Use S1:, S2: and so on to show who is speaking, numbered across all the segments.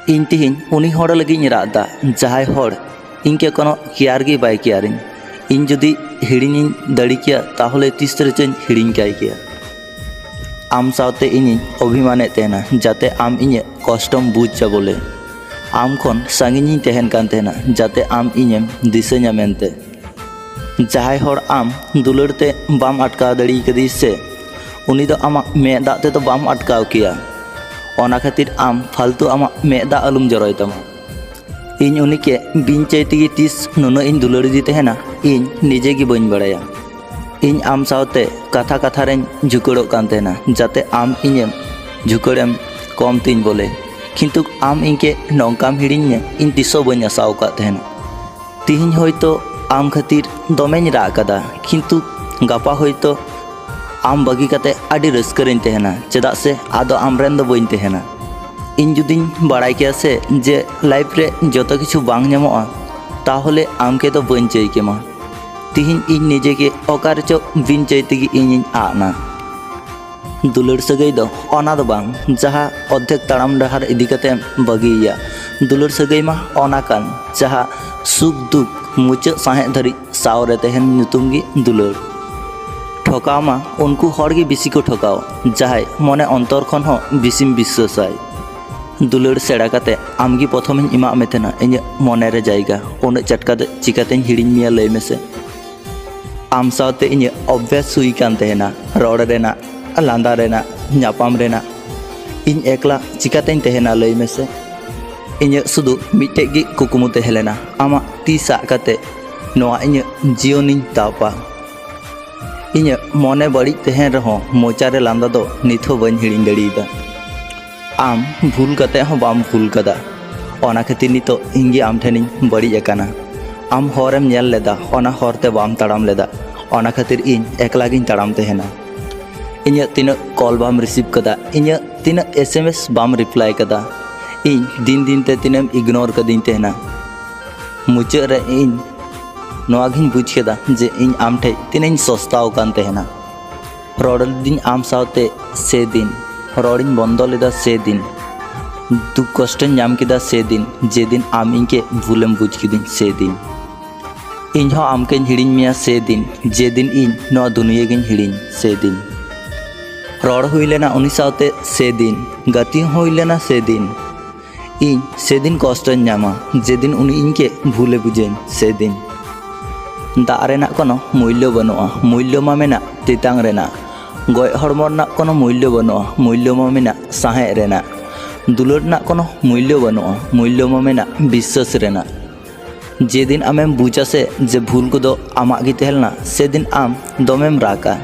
S1: ᱤᱧ ᱛᱤᱦᱤᱧ ᱩᱱᱤ ᱦᱚᱲ ᱞᱟᱹᱜᱤᱫ ᱤᱧ ᱨᱟᱜ ᱮᱫᱟ ᱡᱟᱦᱟᱸᱭ ᱦᱚᱲ ᱤᱧ ᱠᱮ ᱠᱳᱱᱳ ᱠᱮᱭᱟᱨ ᱜᱮ ᱵᱟᱭ ᱠᱮᱭᱟᱨᱤᱧ। ᱤᱧ ᱡᱩᱫᱤ ᱦᱤᱲᱤᱧᱤᱧ ᱫᱟᱲᱮ ᱠᱮᱭᱟ ᱛᱟᱦᱚᱞᱮ ᱛᱤᱥ ᱨᱮᱪᱚᱧ ᱦᱤᱲᱤᱧ ᱠᱟᱭ ᱠᱮᱭᱟ। ᱟᱢ ᱥᱟᱶᱛᱮ ᱤᱧᱤᱧ ᱚᱵᱷᱤᱢᱟᱱᱮᱫ ᱛᱟᱦᱮᱱᱟ ᱡᱟᱛᱮ ᱟᱢ ᱤᱧᱟᱹᱜ ᱠᱚᱥᱴᱚᱢ ᱵᱩᱡᱽᱼᱟ ᱵᱚᱞᱮ। ᱟᱢ ᱠᱷᱚᱱ ᱥᱟᱺᱜᱤᱧᱤᱧ ᱛᱟᱦᱮᱱ ᱠᱟᱱ ᱛᱟᱦᱮᱱᱟ ᱡᱟᱛᱮ ᱟᱢ ᱤᱧᱮᱢ ᱫᱤᱥᱟᱹᱧᱟ ᱢᱮᱱᱛᱮ। ᱡᱟᱦᱟᱸᱭ ᱦᱚᱲ ᱟᱢ ᱫᱩᱞᱟᱹᱲ te ᱵᱟᱢ ᱟᱴᱠᱟᱣ ᱫᱟᱲᱮ ᱠᱟᱫᱮ ᱥᱮ ᱩᱱᱤ ᱫᱚ ᱟᱢᱟᱜ ᱢᱮᱫ ᱫᱟᱜ ᱛᱮᱫᱚ ᱵᱟᱢ ᱟᱴᱠᱟᱣ ᱠᱮᱭᱟ। ᱚᱱᱟ ᱠᱷᱟᱹᱛᱤᱨ ᱟᱢ ᱯᱷᱟᱞᱛᱩ ᱟᱢᱟᱜ ᱢᱮᱫ ᱫᱟᱜ ᱟᱞᱚᱢ ᱡᱚᱨᱚᱭ ᱛᱟᱢᱟ। ᱤᱧ ᱩᱱᱤকে ᱵᱤᱧ ᱪᱟᱹᱭ ᱛᱮᱜᱮ ᱛᱤᱥ ᱱᱩᱱᱟᱹᱜ ᱤᱧ ᱫᱩᱞᱟᱹᱲᱮᱫᱮ ᱛᱟᱦᱮᱱᱟ ᱤᱧ ᱱᱤᱡᱮ ᱜᱮ ᱵᱟᱹᱧ ᱵᱟᱲᱟᱭᱟ। ᱤᱧ ᱟᱢ ᱥᱟᱶᱛᱮ ᱠᱟᱛᱷᱟ ᱠᱟᱛᱷᱟ ᱨᱮᱧ ᱡᱷᱩᱠᱟᱹᱲᱚᱜ ᱠᱟᱱ ᱛᱟᱦᱮᱱᱟ ᱡᱟᱛᱮ ᱟᱢ ᱤᱧᱮᱢ ᱡᱷᱩᱠᱟᱹᱲᱮᱢ ᱠᱚᱢ ᱛᱤᱧ ᱵᱚᱞᱮ। ᱠᱤᱱᱛᱩ ᱟᱢ ᱤᱧকে ᱱᱚᱝᱠᱟᱢ ᱦᱤᱲᱤᱧᱟ ᱤᱧ ᱛᱤᱥᱦᱚᱸ ᱵᱟᱹᱧ ᱟᱥᱟᱣ ᱟᱠᱟᱫ ᱛᱟᱦᱮᱱᱟ। ᱛᱤᱦᱤᱧ ᱦᱚᱭᱛᱳ ᱟᱢ ᱠᱷᱟᱹᱛᱤᱨ ᱫᱚᱢᱮᱧ ᱨᱟᱜ ᱠᱟᱫᱟ ᱠᱤᱱᱛᱩ ᱜᱟᱯᱟ ᱦᱚᱭᱛᱳ ᱟᱢ ᱵᱟᱹᱜᱤ ᱠᱟᱛᱮ ᱟᱹᱰᱤ ᱨᱟᱹᱥᱠᱟᱹ ᱨᱮᱧ ᱛᱟᱦᱮᱱᱟ ᱪᱮᱫᱟᱜ ᱥᱮ ᱟᱫᱚ ᱟᱢᱨᱮᱱ ᱫᱚ ᱵᱟᱹᱧ ᱛᱟᱦᱮᱱᱟ। ᱤᱧ ᱡᱩᱫᱤᱧ ᱵᱟᱲᱟᱭ ᱠᱮᱭᱟ ᱥᱮ ᱡᱮ ᱞᱟᱭᱤᱯᱷ ᱨᱮ ᱡᱚᱛᱚ ᱠᱤᱪᱷᱩ ᱵᱟᱝ ᱧᱟᱢᱚᱜᱼᱟ ᱛᱟᱦᱚᱞᱮ ᱟᱢকে ᱫᱚ ᱵᱟᱹᱧ ᱪᱟᱹᱭ ᱠᱮᱢᱟ। ᱛᱤᱦᱤᱧ ᱤᱧ ᱱᱤᱡᱮᱜᱮ ᱚᱠᱟ ᱨᱮᱪᱚ ᱵᱤᱱ ᱪᱟᱹᱭ ᱛᱮᱜᱮ ᱤᱧᱤᱧ ᱟᱫ ᱮᱱᱟ। ᱫᱩᱞᱟᱹᱲ ᱥᱟᱹᱜᱟᱹᱭ ᱫᱚ ᱚᱱᱟ ᱫᱚ ᱵᱟᱝ ᱡᱟᱦᱟᱸ ᱚᱨᱫᱷᱮᱠ ᱛᱟᱲᱟᱢ ᱰᱟᱦᱟᱨ ᱤᱫᱤ ᱠᱟᱛᱮᱢ ᱵᱟᱹᱜᱤᱭᱮᱭᱟ। ᱫᱩᱞᱟᱹᱲ ᱥᱟᱹᱜᱟᱹᱭ ᱢᱟ ᱚᱱᱟ ᱠᱟᱱ ᱡᱟᱦᱟᱸ ᱥᱩᱠ ᱫᱩᱠ ᱢᱩᱪᱟᱹᱫ ᱥᱟᱸᱦᱮᱫ ᱫᱷᱟᱹᱨᱤᱡ ᱥᱟᱶᱨᱮ ᱛᱟᱦᱮᱱ ᱧᱩᱛᱩᱢ ᱜᱮ ᱫᱩᱞᱟᱹᱲ। ঠকাও মা উনকু হড় গে বেশি কো ঠকাও যাহাই মনে অন্তর খন হ বেশিম বিশ্বাসাই। দুলাড় সেড়া কাতে আমগি প্রথমেই ইমা মে তেনা ইᱧ মনের জায়গা উনে চটকা চিকাতেñ হিড়িᱧ মিয়া লই মেসে। আম সাথে ইᱧ অভ্যাস হুই কান তেহেনা রড় রেনা লান্দা রেনা ᱧᱟᱯᱟᱢ রেনা। ইᱧ একলা চিকাতেñ তেহেনা লই মেসে। ইᱧ শুধু মিটটেᱡ ᱜᱮ কুকুমু তেহেলেনা আমা তি সাব কাতে নোয়া ইᱧ জিয়ᱚᱱᱤᱧ ᱛᱟᱯᱟ। ᱤᱧ ᱢᱚᱱᱮ ᱵᱟᱹᱲᱤᱡ ᱛᱟᱦᱮᱱ ᱨᱮᱦᱚᱸ ᱢᱚᱪᱟᱨᱮ ᱞᱟᱸᱫᱟ ᱫᱚ ᱱᱤᱛ ᱦᱚᱸ ᱵᱟᱹᱧ ᱦᱤᱲᱤᱧ ᱫᱟᱲᱮᱭᱟᱫᱟ। ᱟᱢ ᱵᱷᱩᱞ ᱠᱟᱛᱮ ᱦᱚᱸ ᱵᱟᱢ ᱵᱷᱩᱞ ᱠᱟᱫᱟ ᱚᱱᱟ ᱠᱷᱟᱹᱛᱤᱨ ᱱᱤᱛᱚᱜ ᱤᱧ ᱜᱮ ᱟᱢ ᱴᱷᱮᱱᱤᱧ ᱵᱟᱹᱲᱤᱡ ᱟᱠᱟᱱᱟ। ᱟᱢ ᱦᱚᱨᱮᱢ ᱧᱮᱞ ᱞᱮᱫᱟ ᱚᱱᱟ ᱦᱚᱨᱛᱮ ᱵᱟᱢ ᱛᱟᱲᱟᱢ ᱞᱮᱫᱟ ᱚᱱᱟ ᱠᱷᱟᱹᱛᱤᱨ ᱤᱧ ᱮᱠᱞᱟ ᱜᱤᱧ ᱛᱟᱲᱟᱢ ᱛᱟᱦᱮᱱᱟ। ᱤᱧᱟᱹᱜ ᱛᱤᱱᱟᱹᱜ ᱠᱚᱞ ᱵᱟᱢ ᱨᱤᱥᱤᱵᱷ ᱠᱟᱫᱟ ᱤᱧᱟᱹᱜ ᱛᱤᱱᱟᱹᱜ SMS ᱵᱟᱢ ᱨᱤᱯᱞᱟᱭ ᱠᱟᱫᱟ ᱤᱧ ᱫᱤᱱ ᱫᱤᱱᱛᱮ ᱛᱤᱱᱟᱹᱜ ᱤᱜᱱᱳᱨ ᱠᱟᱹᱫᱤᱧ ᱛᱟᱦᱮᱱᱟ। ᱢᱩᱪᱟᱹᱫ ᱨᱮ ᱤᱧ ᱱᱚᱣᱟ ᱜᱤᱧ ᱵᱩᱡᱽ ᱠᱮᱫᱟ ᱡᱮ ᱤᱧ ᱟᱢ ᱴᱷᱮᱡ ᱛᱤᱱᱟᱹᱜ ᱤᱧ ᱥᱚᱥᱛᱟᱣ ᱠᱟᱱ ᱛᱟᱦᱮᱱᱟ। ᱨᱚᱲ ᱞᱤᱫᱟᱹᱧ ᱟᱢ ᱥᱟᱶᱛᱮ ᱥᱮᱫᱤᱱ ᱨᱚᱲᱤᱧ ᱵᱚᱱᱫᱚ ᱞᱮᱫᱟ ᱥᱮᱫᱤन दुख कष्टᱧ ᱧᱟᱢ ᱠᱮᱫᱟ ᱥᱮᱫᱤन যেদিন ᱟᱢ ᱤᱧকে ভুলেম বুঝ ᱠᱤᱫᱤᱧ ᱥᱮᱫᱤन। ᱤᱧ ᱦᱚᱸ ᱟᱢᱠᱮᱧ ᱦᱤᱲᱤᱧ ᱢᱮᱭᱟ ᱥᱮᱫᱤन যেদিন ᱤᱧ ᱱᱚᱣᱟ ᱫᱩᱱᱤᱭᱟᱹ ᱜᱤᱧ ᱦᱤᱲᱤᱧ ᱥᱮᱫᱤन। ᱨᱚᱲ ᱦᱩᱭ ᱞᱮᱱᱟ ᱩᱱᱤ ᱥᱟᱶᱛᱮ ᱥᱮᱫᱤन ᱜᱟᱛᱮ ᱦᱩᱭ ᱞᱮᱱᱟ ᱥᱮᱫᱤन। ᱤᱧ ᱥᱮᱫᱤन ᱠᱚᱥᱴᱚᱧ ᱧᱟᱢᱟ যেদিন উনি ইñকে ভুলে বুঝেন সেদিন। দাগ রেনাᱜ কোনো মূল্য বানুয়া মূল্য মা মেনাᱜ তেতাং রেনাᱜ গoj হড়মো ᱨᱮᱱᱟᱜ কোনো মূল্য বানুয়া মূল্য মা মেনাᱜ সাহেᱸ রেনাᱜ। দুলাড় ᱨᱮᱱᱟᱜ কোনো মূল্য বানুয়া মূল্য মা মেনাᱜ বিশ্বাস রেনাᱜ। যেদিন আমেম বুঝা সে যে ভুল কদো আমাᱜ ᱜᱮ ᱛᱟᱦᱮᱸ ᱞᱮᱱᱟ সেদিন আম দমেম রাগা।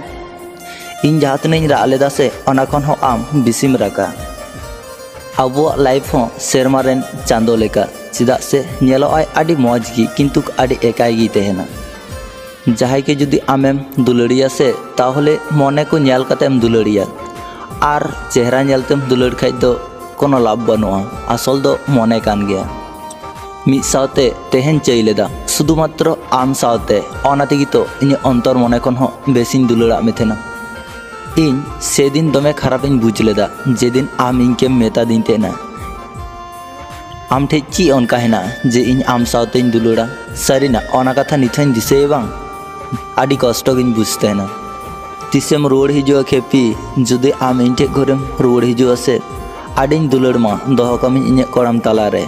S1: ᱤᱧ ᱡᱟᱦᱟᱸ ᱛᱤᱱᱟᱹᱜ ᱤᱧ ᱨᱟᱜ ᱞᱮᱫᱟ ᱥᱮ ᱚᱱᱟ ᱠᱷᱚᱱ ᱦᱚᱸ ᱟᱢ ᱵᱮᱥᱤᱢ ᱨᱟᱜᱟ। ᱟᱵᱚᱣᱟᱜ ᱞᱟᱭᱤᱯᱷ ᱦᱚᱸ ᱥᱮᱨᱢᱟ ᱨᱮᱱ ᱪᱟᱸᱫᱳ ᱞᱮᱠᱟ ᱪᱮᱫᱟᱜ ᱥᱮ ᱧᱮᱞᱚᱜᱼᱟᱭ ᱟᱹᱰᱤ ᱢᱚᱡᱽ ᱜᱮ ᱠᱤᱱᱛᱩ ᱟᱹᱰᱤ ᱮᱠᱟᱭ ᱜᱮ ᱛᱟᱦᱮᱱᱟ। ᱡᱟᱦᱟᱸᱭ কে যদি আমেম দুলাড়িয়া সে তাহলে মনে কো ᱧᱮᱞ কাতেম দুলাড়িয়া আর চেহারা ᱧᱮᱞᱛᱮᱢ দুলাড় খাই ᱫᱚ কোনো লাভ বানুয়া আসল ᱫᱚ মনে কান গᱮᱭᱟ। ᱢᱤᱫ ᱥᱟᱶᱛᱮ ᱛᱮᱦᱮᱧ ᱪᱟᱹᱭ ᱞᱮᱫᱟ শুধুমাত্র আম সাথে অনা তেᱜᱮ তো ᱤᱧᱟᱹᱜ অন্তর মনে ᱠᱷᱚᱱ ᱦᱚᱸ বেশিᱧ দুলাড়ᱟᱜ ᱢᱮ ᱛᱟᱦᱮᱱᱟ। ᱤᱧ সেদিন দমে খারাপᱤᱧ বুঝ লেদা যেদিন আম ইᱧকেᱢ মেᱛᱟᱫᱤᱧ ᱛᱟᱦᱮᱱᱟ ᱟᱢ ᱴᱷᱮᱡ ᱪᱮᱫ ᱚᱱᱠᱟ ᱦᱮᱱᱟᱜᱼᱟ ᱡᱮ ᱤᱧ ᱟᱢ ᱥᱟᱶᱛᱮᱧ ᱫᱩᱞᱟᱹᱲᱟ। ᱥᱟᱹᱨᱤᱱᱟᱜ ᱚᱱᱟ ᱠᱟᱛᱷᱟ ᱱᱤᱛ ᱦᱚᱸᱧ ᱫᱤᱥᱟᱹᱭᱟ ᱵᱟᱝ ᱟᱹᱰᱤ ᱠᱚᱥᱴᱚ ᱜᱤᱧ ᱵᱩᱡᱽ ᱛᱟᱦᱮᱱᱟ। ᱛᱤᱥᱮᱢ ᱨᱩᱣᱟᱹᱲ ᱦᱤᱡᱩᱜᱼᱟ ᱠᱷᱮᱯᱤ ᱡᱩᱫᱤ ᱟᱢ ᱤᱧ ᱴᱷᱮᱡ ᱜᱷᱚᱨᱮᱢ ᱨᱩᱣᱟᱹᱲ ᱦᱤᱡᱩᱜᱼᱟ ᱥᱮ ᱟᱹᱰᱤᱧ ᱫᱩᱞᱟᱹᱲ ᱢᱟ ᱫᱚᱦᱚ ᱠᱟᱹᱢᱤᱧ ᱤᱧᱟᱹᱜ ᱠᱚᱲᱟᱢ ᱛᱟᱞᱟᱨᱮ।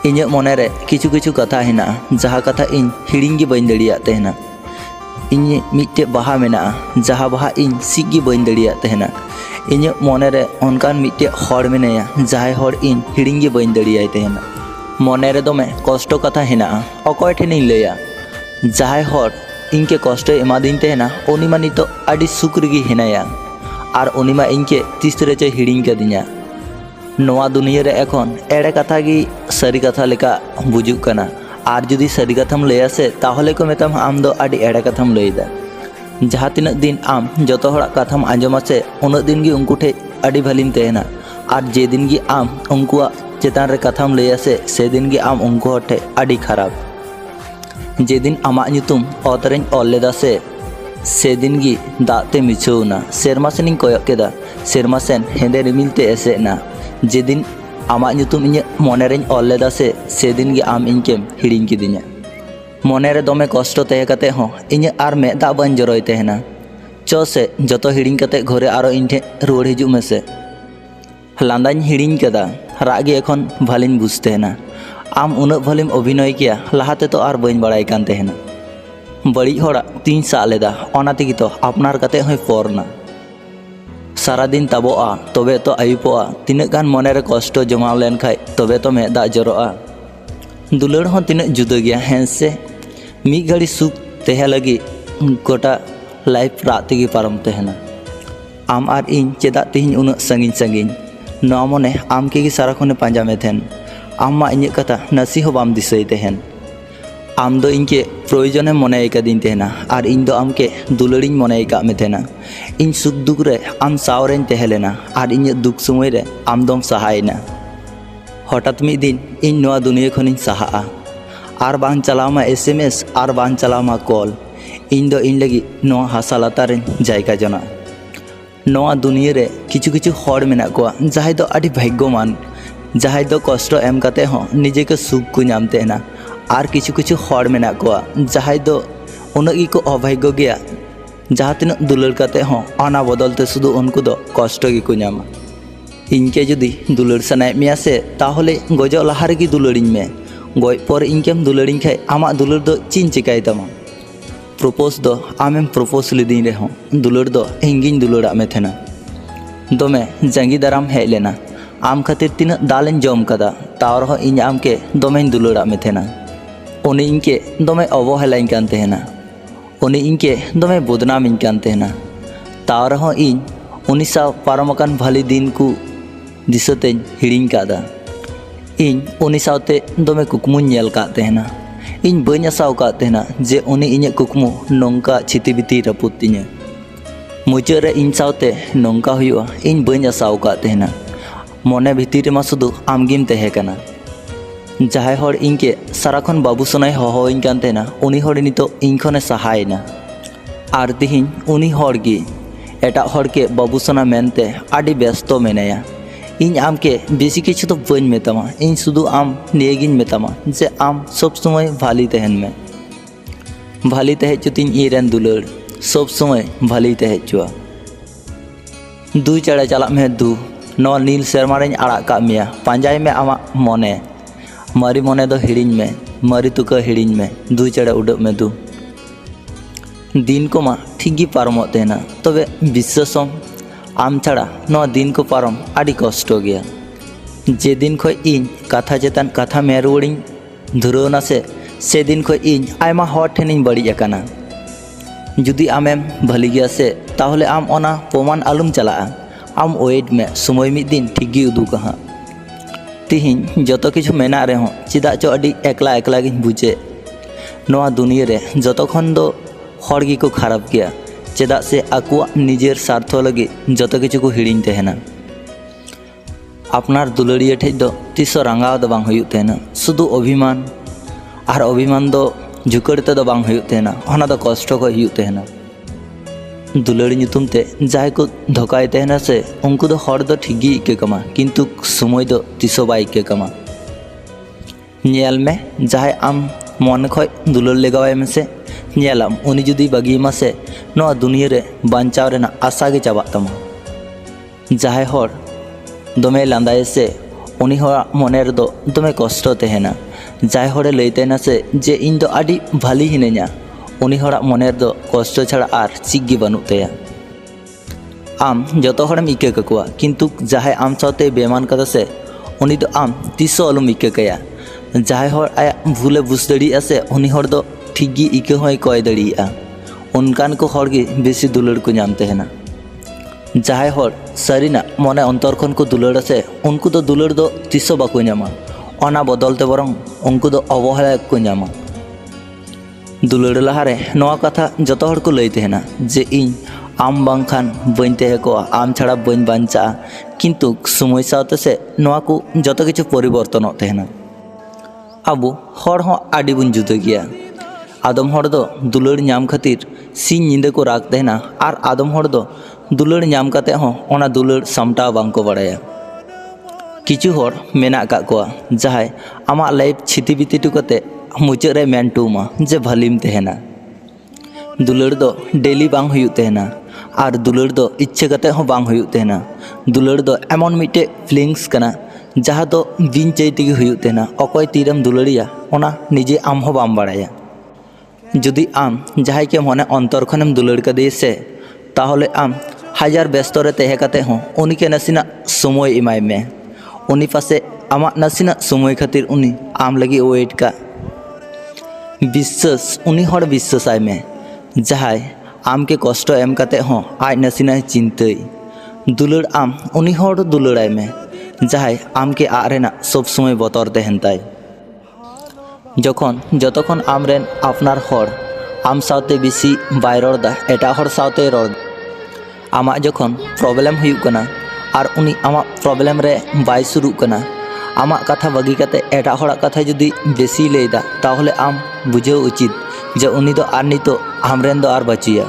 S1: ᱤᱧᱟᱹᱜ ᱢᱚᱱᱮᱨᱮ ᱠᱤᱪᱷᱩ ᱠᱤᱪᱷᱩ ᱠᱟᱛᱷᱟ ᱦᱮᱱᱟᱜᱼᱟ ᱡᱟᱦᱟᱸ ᱠᱟᱛᱷᱟ ᱤᱧ ᱦᱤᱲᱤᱧ ᱜᱮ ᱵᱟᱹᱧ ᱫᱟᱲᱮᱭᱟᱜ ᱛᱟᱦᱮᱱᱟ। ᱤᱧ ᱢᱤᱫᱴᱮᱡ ᱵᱟᱦᱟ ᱢᱮᱱᱟᱜᱼᱟ ᱡᱟᱦᱟᱸ ᱵᱟᱦᱟ ᱤᱧ ᱥᱤᱜ ᱜᱮ ᱵᱟᱹᱧ ᱫᱟᱲᱮᱭᱟᱜ ᱛᱟᱦᱮᱱᱟ। ᱤᱧᱟᱹᱜ ᱢᱚᱱᱮᱨᱮ ᱚᱱᱠᱟᱱ ᱢᱤᱫᱴᱮᱡ ᱦᱚᱲ ᱢᱮᱱᱟᱭᱟ ᱡᱟᱦᱟᱸᱭ ᱦᱚᱲ ᱤᱧ ᱦᱤᱲᱤᱧ ᱜᱮ ᱵᱟᱹᱧ ᱫᱟᱲᱮᱭᱟᱭ ᱛᱟᱦᱮᱱᱟ। ᱢᱚᱱᱮᱨᱮ ᱫᱚᱢᱮ ᱠᱚᱥᱴᱚ ᱠᱟᱛᱷᱟ ᱦᱮᱱᱟᱜᱼᱟ ᱚᱠᱚᱭ ᱴᱷᱮᱱᱤᱧ ᱞᱟᱹᱭᱟ ᱡᱟᱦᱟᱸᱭ ᱦᱚᱲ ᱤᱧকে ᱠᱚᱥᱴᱚᱭ ᱮᱢᱟᱫᱤᱧ ᱛᱟᱦᱮᱱᱟ ᱩᱱᱤ ᱢᱟ ᱱᱤᱛᱚᱜ ᱟᱹᱰᱤ ᱥᱩᱠ ᱨᱮᱜᱮ ᱦᱮᱱᱟᱭᱟ ᱟᱨ ᱩᱱᱤ ᱢᱟ ᱤᱧকে ᱛᱤᱥ ᱨᱮᱪᱚᱭ ᱦᱤᱲᱤᱧ ᱠᱟᱫᱤᱧᱟ। ᱱᱚᱣᱟ ᱫᱩᱱᱤᱭᱟᱹ ᱨᱮ ᱮᱠᱷᱚᱱ ᱮᱲᱮ ᱠᱟᱛᱷᱟ ᱜᱮ ᱥᱟᱹᱨᱤ ᱠᱟᱛᱷᱟ ᱞᱮᱠᱟ ᱵᱩᱡᱩᱜ ᱠᱟᱱᱟ ᱟᱨ ᱡᱩᱫᱤ ᱥᱟᱹᱨᱤ ᱠᱟᱛᱷᱟᱢ ᱞᱟᱹᱭᱟ ᱥᱮ ᱛᱟᱦᱚᱞᱮ ᱠᱚ ᱢᱮᱛᱟᱢᱟ ᱟᱢ ᱫᱚ ᱟᱹᱰᱤ ᱮᱲᱮ ᱠᱟᱛᱷᱟᱢ ᱞᱟᱹᱭᱫᱟ। ᱡᱟᱦᱟᱸ ᱛᱤᱱᱟᱹᱜ ᱫᱤᱱ ᱟᱢ ᱡᱚᱛᱚ ᱦᱚᱲᱟᱜ ᱠᱟᱛᱷᱟᱢ ᱟᱸᱡᱚᱢᱟ ᱥᱮ ᱩᱱᱟᱹᱜ ᱫᱤᱱ ᱜᱮ ᱩᱱᱠᱩ ᱴᱷᱮᱡ ᱟᱹᱰᱤ ᱵᱷᱟᱹᱞᱤᱢ ᱛᱟᱦᱮᱱᱟ ᱟᱨ যেদিন ᱜᱮ ᱟᱢ ᱩᱱᱠᱩᱣᱟᱜ ᱪᱮᱛᱟᱱ ᱨᱮ ᱠᱟᱛᱷᱟᱢ ᱞᱟᱹᱭᱟ ᱥᱮ সেদিন ᱜᱮ ᱟᱢ ᱩᱱᱠᱩ ᱦᱚᱲ ᱴᱷᱮᱡ ᱟᱹᱰᱤ ᱠᱷᱟᱨᱟᱯ। যেদিন আমাᱜ ᱧᱩᱛᱩᱢ ᱚᱛ ᱨᱮᱧ ᱚᱞ ᱞᱮᱫᱟ ᱥᱮ সেদিন ᱜᱮ ᱫᱟᱜ ᱛᱮ ᱢᱤᱪᱷᱟᱹᱣ ᱮᱱᱟ। ᱥᱮᱨᱢᱟ ᱥᱮᱱᱤᱧ ᱠᱚᱭᱚᱜ ᱠᱮᱫᱟ ᱥᱮᱨᱢᱟ ᱥᱮᱱ ᱦᱮᱸᱫᱮ ᱨᱤᱢᱤᱞ ᱛᱮ ᱮᱥᱮᱫ ᱮᱱᱟ। যেদিন आमाग ᱧᱩᱛᱩᱢ ᱤᱧᱟᱹᱜ ᱢᱚᱱᱮᱨᱮᱧ ᱚᱞ ᱞᱮᱫᱟ ᱥᱮ ᱥᱮᱫᱤᱱ ᱜᱮ ᱟᱢ ᱤᱧᱠᱮᱢ ᱦᱤᱲᱤᱧ ᱠᱤᱫᱤᱧᱟ। ᱢᱚᱱᱮᱨᱮ ᱫᱚᱢᱮ ᱠᱚᱥᱴᱚ ᱛᱟᱦᱮᱸ ᱠᱟᱛᱮ ᱦᱚᱸ ᱤᱧᱟᱹᱜ ᱟᱨ ᱢᱮᱫ ᱫᱟᱜ ᱵᱟᱹᱧ ᱡᱚᱨᱚᱭ ᱛᱟᱦᱮᱱᱟ। ᱪᱚ ᱥᱮ ᱡᱚᱛᱚ ᱦᱤᱲᱤᱧ ᱠᱟᱛᱮ ᱜᱷᱚᱨᱮ ᱟᱨᱚ ᱤᱧ ᱴᱷᱮᱱ ᱨᱩᱣᱟᱹᱲ ᱦᱤᱡᱩᱜ ᱢᱮᱥᱮ। ᱞᱟᱸᱫᱟᱧ ᱦᱤᱲᱤᱧ ᱠᱟᱫᱟ, ᱨᱟᱜ ᱜᱮ ᱮᱠᱷᱚᱱ ᱵᱷᱟᱹᱞᱤᱧ ᱵᱩᱡᱽ ᱛᱟᱦᱮᱱᱟ। ᱟᱢ ᱩᱱᱟᱹᱜ ᱵᱷᱟᱹᱞᱤᱢ ᱚᱵᱷᱤᱱᱚᱭ ᱠᱮᱭᱟ ᱞᱟᱦᱟ ᱛᱮᱫᱚ ᱟᱨ ᱵᱟᱹᱧ ᱵᱟᱲᱟᱭ ᱠᱟᱱ ᱛᱟᱦᱮᱱᱟ। ᱵᱟᱹᱲᱤᱡ ᱦᱚᱲᱟᱜ ᱛᱤᱧ ᱥᱟᱵ ᱞᱮᱫᱟ, ᱚᱱᱟ ᱛᱮᱜᱮ ᱛᱚ ᱟᱯᱱᱟᱨ ᱠᱟᱛᱮ ᱦᱚᱸᱭ ᱯᱚᱨᱱᱟ। सारादिन ताबोआ तबे तो आयुपोआ, तीना गान मनेरे कष्ट जमा लेन खाय तबे तो मेद दाग जरोआ। दुलड़ हों तीना जुदा गया हैं से मीद घड़ी सुख तहे लगी गोटा लाइफ रात तेगी पारम तहना। आम आर इन चेदा तेहिं उन संगिन संगिन नवा मने आम के सारा खने पांजा में थेन। आम मा इᱧ कथा नसी हो बाम दिसई तहन। आम दो इनके प्रयोजने मने कदिन तहना और इन दो आम के दुलड़िन मने का में थेना। इन सुख दुख रे आम सावरेन तहलेना और इन दुख समय रे आम दम सहायना। हठात मिद दिन इन नवा दुनिया खनिन सहा और बांग चलामा SMS और बांग चलामा कॉल। इन दो इन लगी नवा हासा लातारेन जायगा जना। नवा दुनिया रे किछु किछु हड़ मेना कोआ जहाय दो आदि भाग्यमान, जहाय दो कष्ट एम काते हो निजे के सुख को नाम तेना और किछु किछु हड़ मेना कोआ जहाय दो उनगी को अभाग्य गया। जहाँ तीन दुलड़ काते हो अना बदलते शुधु उनको दो कष्ट गी को नामा। इनके जुदी दुलड़ सनाय मिया से ताहले गजो लहा रेगी दुलड़िन में, गज पर इनकेम दुलड़िन खाय आमा दुलड़ दो चिन चिकाय तामा। प्रपोज दो आमेम प्रपोज लिदीन रेहो दुलड़ दो हिंगिन दुलड़ा में थेना। दमे जंगी दाराम हेज लेना, आम खातिर तीना दालें जम कदा ताव रहो इन आम के दमें दुलड़ा में थेना। उनी इनके दमे अवहेलाइन कान तहेना, उनी इनके दमे बदनामिन कान तहेना। ताव रहो इन उनी साव पारमकान भाली दिन को दिसतें हिड़िंग कादा। इन उनी सावते दमे कुकमुन नेल का तहेना। इन बनी आसाव का तहेना जे उनी इᱧ कुकमु नौका छिति बिति रपुद तिᱧा। मुचाद रे इन सावते नौका हुआ इन बनी आसाव का तहेना। मने भितर मा शुधु आमगिम तहे कना। जहाय हर इनके साराखन बाबू सोनाय हहोइन कान तहेना उनी हर नितो इन खने सहायना। आर तिहिन उनी हर गे एटा हर के बाबू सोना मेनते आदि व्यस्त मेनाया। इन आम के बेसी किछु तो बन मेतामा, इन शुधु आम नियगिन मेतामा जे आम सब समय भाली तहन में भाली तहे चुतिन इरेन दुलड़ सब समय भाली तहे चुआ। दु चढ़े चला में दु नौ नील सेरमारें आड़ा का मिया पांजाई में आमा मने मारी मने दो हिड़िन में मारी तुका हिड़िन में दु चढ़े उड़ब में दु। दिन को मा ठीक गी पारमो तेना तबे विश्वासम आम छाड़ा नवा दिन को पारम आदि कष्ट गया। जे दिन खो इन कथा चेतन कथा में रुवाड़िन धुरवना से दिन खो इन आयमा हर ठेनिन बड़ी अकाना। जुदी आमेम भली गया से ताहले आम ओना प्रमाण आलुम चला। आम वेट में समय मिद दिन ठीक गी उदुगा हाँ। तिहिन जतो किछु मेना रेहो चिदा चो आदि एकला एकला गिन बुझे। नवा दुनिया रे जतो खन दो हर गी को खराब गया चेदा से आकुआ निजेर स्वार्थ लगे जतो किछु को हिड़िन तहेना। अपनार दुलड़िया ठेज दो तीसो रंगाव दो बांग हुयुग तहेना, शुधु अभिमान और अभिमान दो झुकड़ते दो बांग हुयुग तहेना, ओना दो कष्ट को हुयुग तहेना। दुलड़ी ᱧᱩᱛᱩᱢ ते जाय को धोकाय तहेना से उनको दो हर दो ठीक गी इके कमा, किंतु समय दो तीसो बाय इके कमा। नेल में जाय आम मन खय दुलड़ लेगावाय में से नेलाम उनी जुदी बागीमा से नवा दुनिया रे बांचाव रेना आशा गे चाबा तमा। जाय हर दमे लांदाय से उनी हर मने रे दो दमे कष्ट तहेना। जाय हरे लई तहेना से जे इन दो आदि भाली हिने냐 उनी हर मने रे दो कष्ट छाड़ा आर चिक गे बानुग तया। आम जतो हरम इके ककुआ किंतु जाय आम साथे बेमान कदा से उनी दो आम तीसो अलुम इके कया। जाय हर आया भूले बुझ दड़िया से उनी हर दो ठीक गी इके होय कय दड़िया। उनकान को हर गे बेसी दुलड़ को नाम तहेना। जाय हर सारिना मने अंतर खन को दुलड़ से उनको दो दुलड़ दो तीसो बाको नामा, ओना बदलते बरং उनको दो अवहेला को नामा। दुलड़ लहारे नवा कथा जतो हर को लई तहेना जे इन आम बांखान बन तहे को आम छाड़ा बन बांचा, किंतु समय साथे से नवा को जतो किछु परिवर्तन तहेना। आबो हर हो आदि बुन जुदा गया। आदम हर दो दुलड़ नाम खातिर सिंह निंदा को राग तहेना और आदम हर दो दुलड़ नाम काते हो ओना दुलड़ सामटाव बांग को बाड़ाया। किछु हर मेना का कोआ जहाय आमा लाइफ छिति बिति टुकते मुचाद रे मेन टूमा जे भलिम तेहना दुलड़ दो डेली बांग हुयु तेहना और दुलड़ दो इच्छा कते हो बांग हुयु तेहना दुलड़ दो एमन मिटे फीलिंग्स कना जहाँ दो बिन चाय तेगे हुयु तेहना अकय तीरम दुलड़िया ओना निजे आम हो बाम बाड़ाया जुदी आम जहाय के मने अंतर खनेम दुलड़ कदे से ताहले आम हजार व्यस्त रे तेहे कते हो उनी के नसीना समय इमाय में उनी पासे आमा नसीना समय खातिर उनी आम लगी वेट का विश्वास उनी हर विश्वास आय में जहाय आम के कष्ट एम कते हो आज नसीना चिंतई दुलड़ आम उनी हर दुलड़ाय में जहाय आम के आरेना सब समय बतर तेहन ताय जखन जतखन आम रेन आपनार हर आम सावते बेसी बाय रड़दा एटा हर सावते रड़ आमा जखन प्रॉब्लम हुयु कना और उनी आमा प्रॉब्लम रे बाय शुरू कना आमा कथा बगी कते एटा हड़ा कथा जुदी बेसी लेदा ताहले आम बुझाव उचित जे उनी दो आर नितो आमरेन दो आर बचिया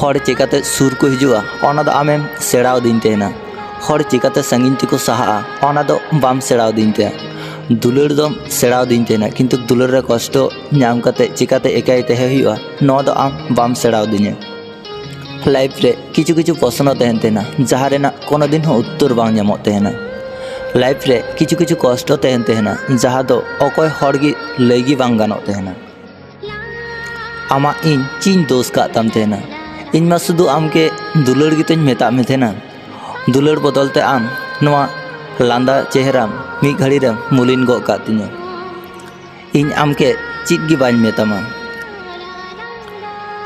S1: हड़ चिकाते सुर को हिजुआ ओना दो आमेम सेड़ाव दिन तेना हड़ चिकाते संगिन तिको सहा ओना दो बाम सेड़ाव दिन ते दुलड़ दो सेड़ाव दिन तेना किंतु दुलड़ रे कष्ट नाम कते चिकाते एकाई तेहे हुआ नो दो आम बाम सेड़ाव दिने लाइफ रे किछु किछु प्रश्न तहन तेना जहाँ रेना कोनो दिन हो उत्तर बांग नामो तेना लाइफ रे किछु किछु कष्ट तहन तेना जहाँ दो अकय हड़गी लैगी बांग गानो तेना आमा इन चीन दोष का तम तेना इन मा सुदु आम के दुलड़ गितों मेता में तेना दुलड़ बदलते आम नवा लांदा चेहरा मी घड़ी रे मुलिन गो का तिनो इन आम के चित गी बाñ मेतामा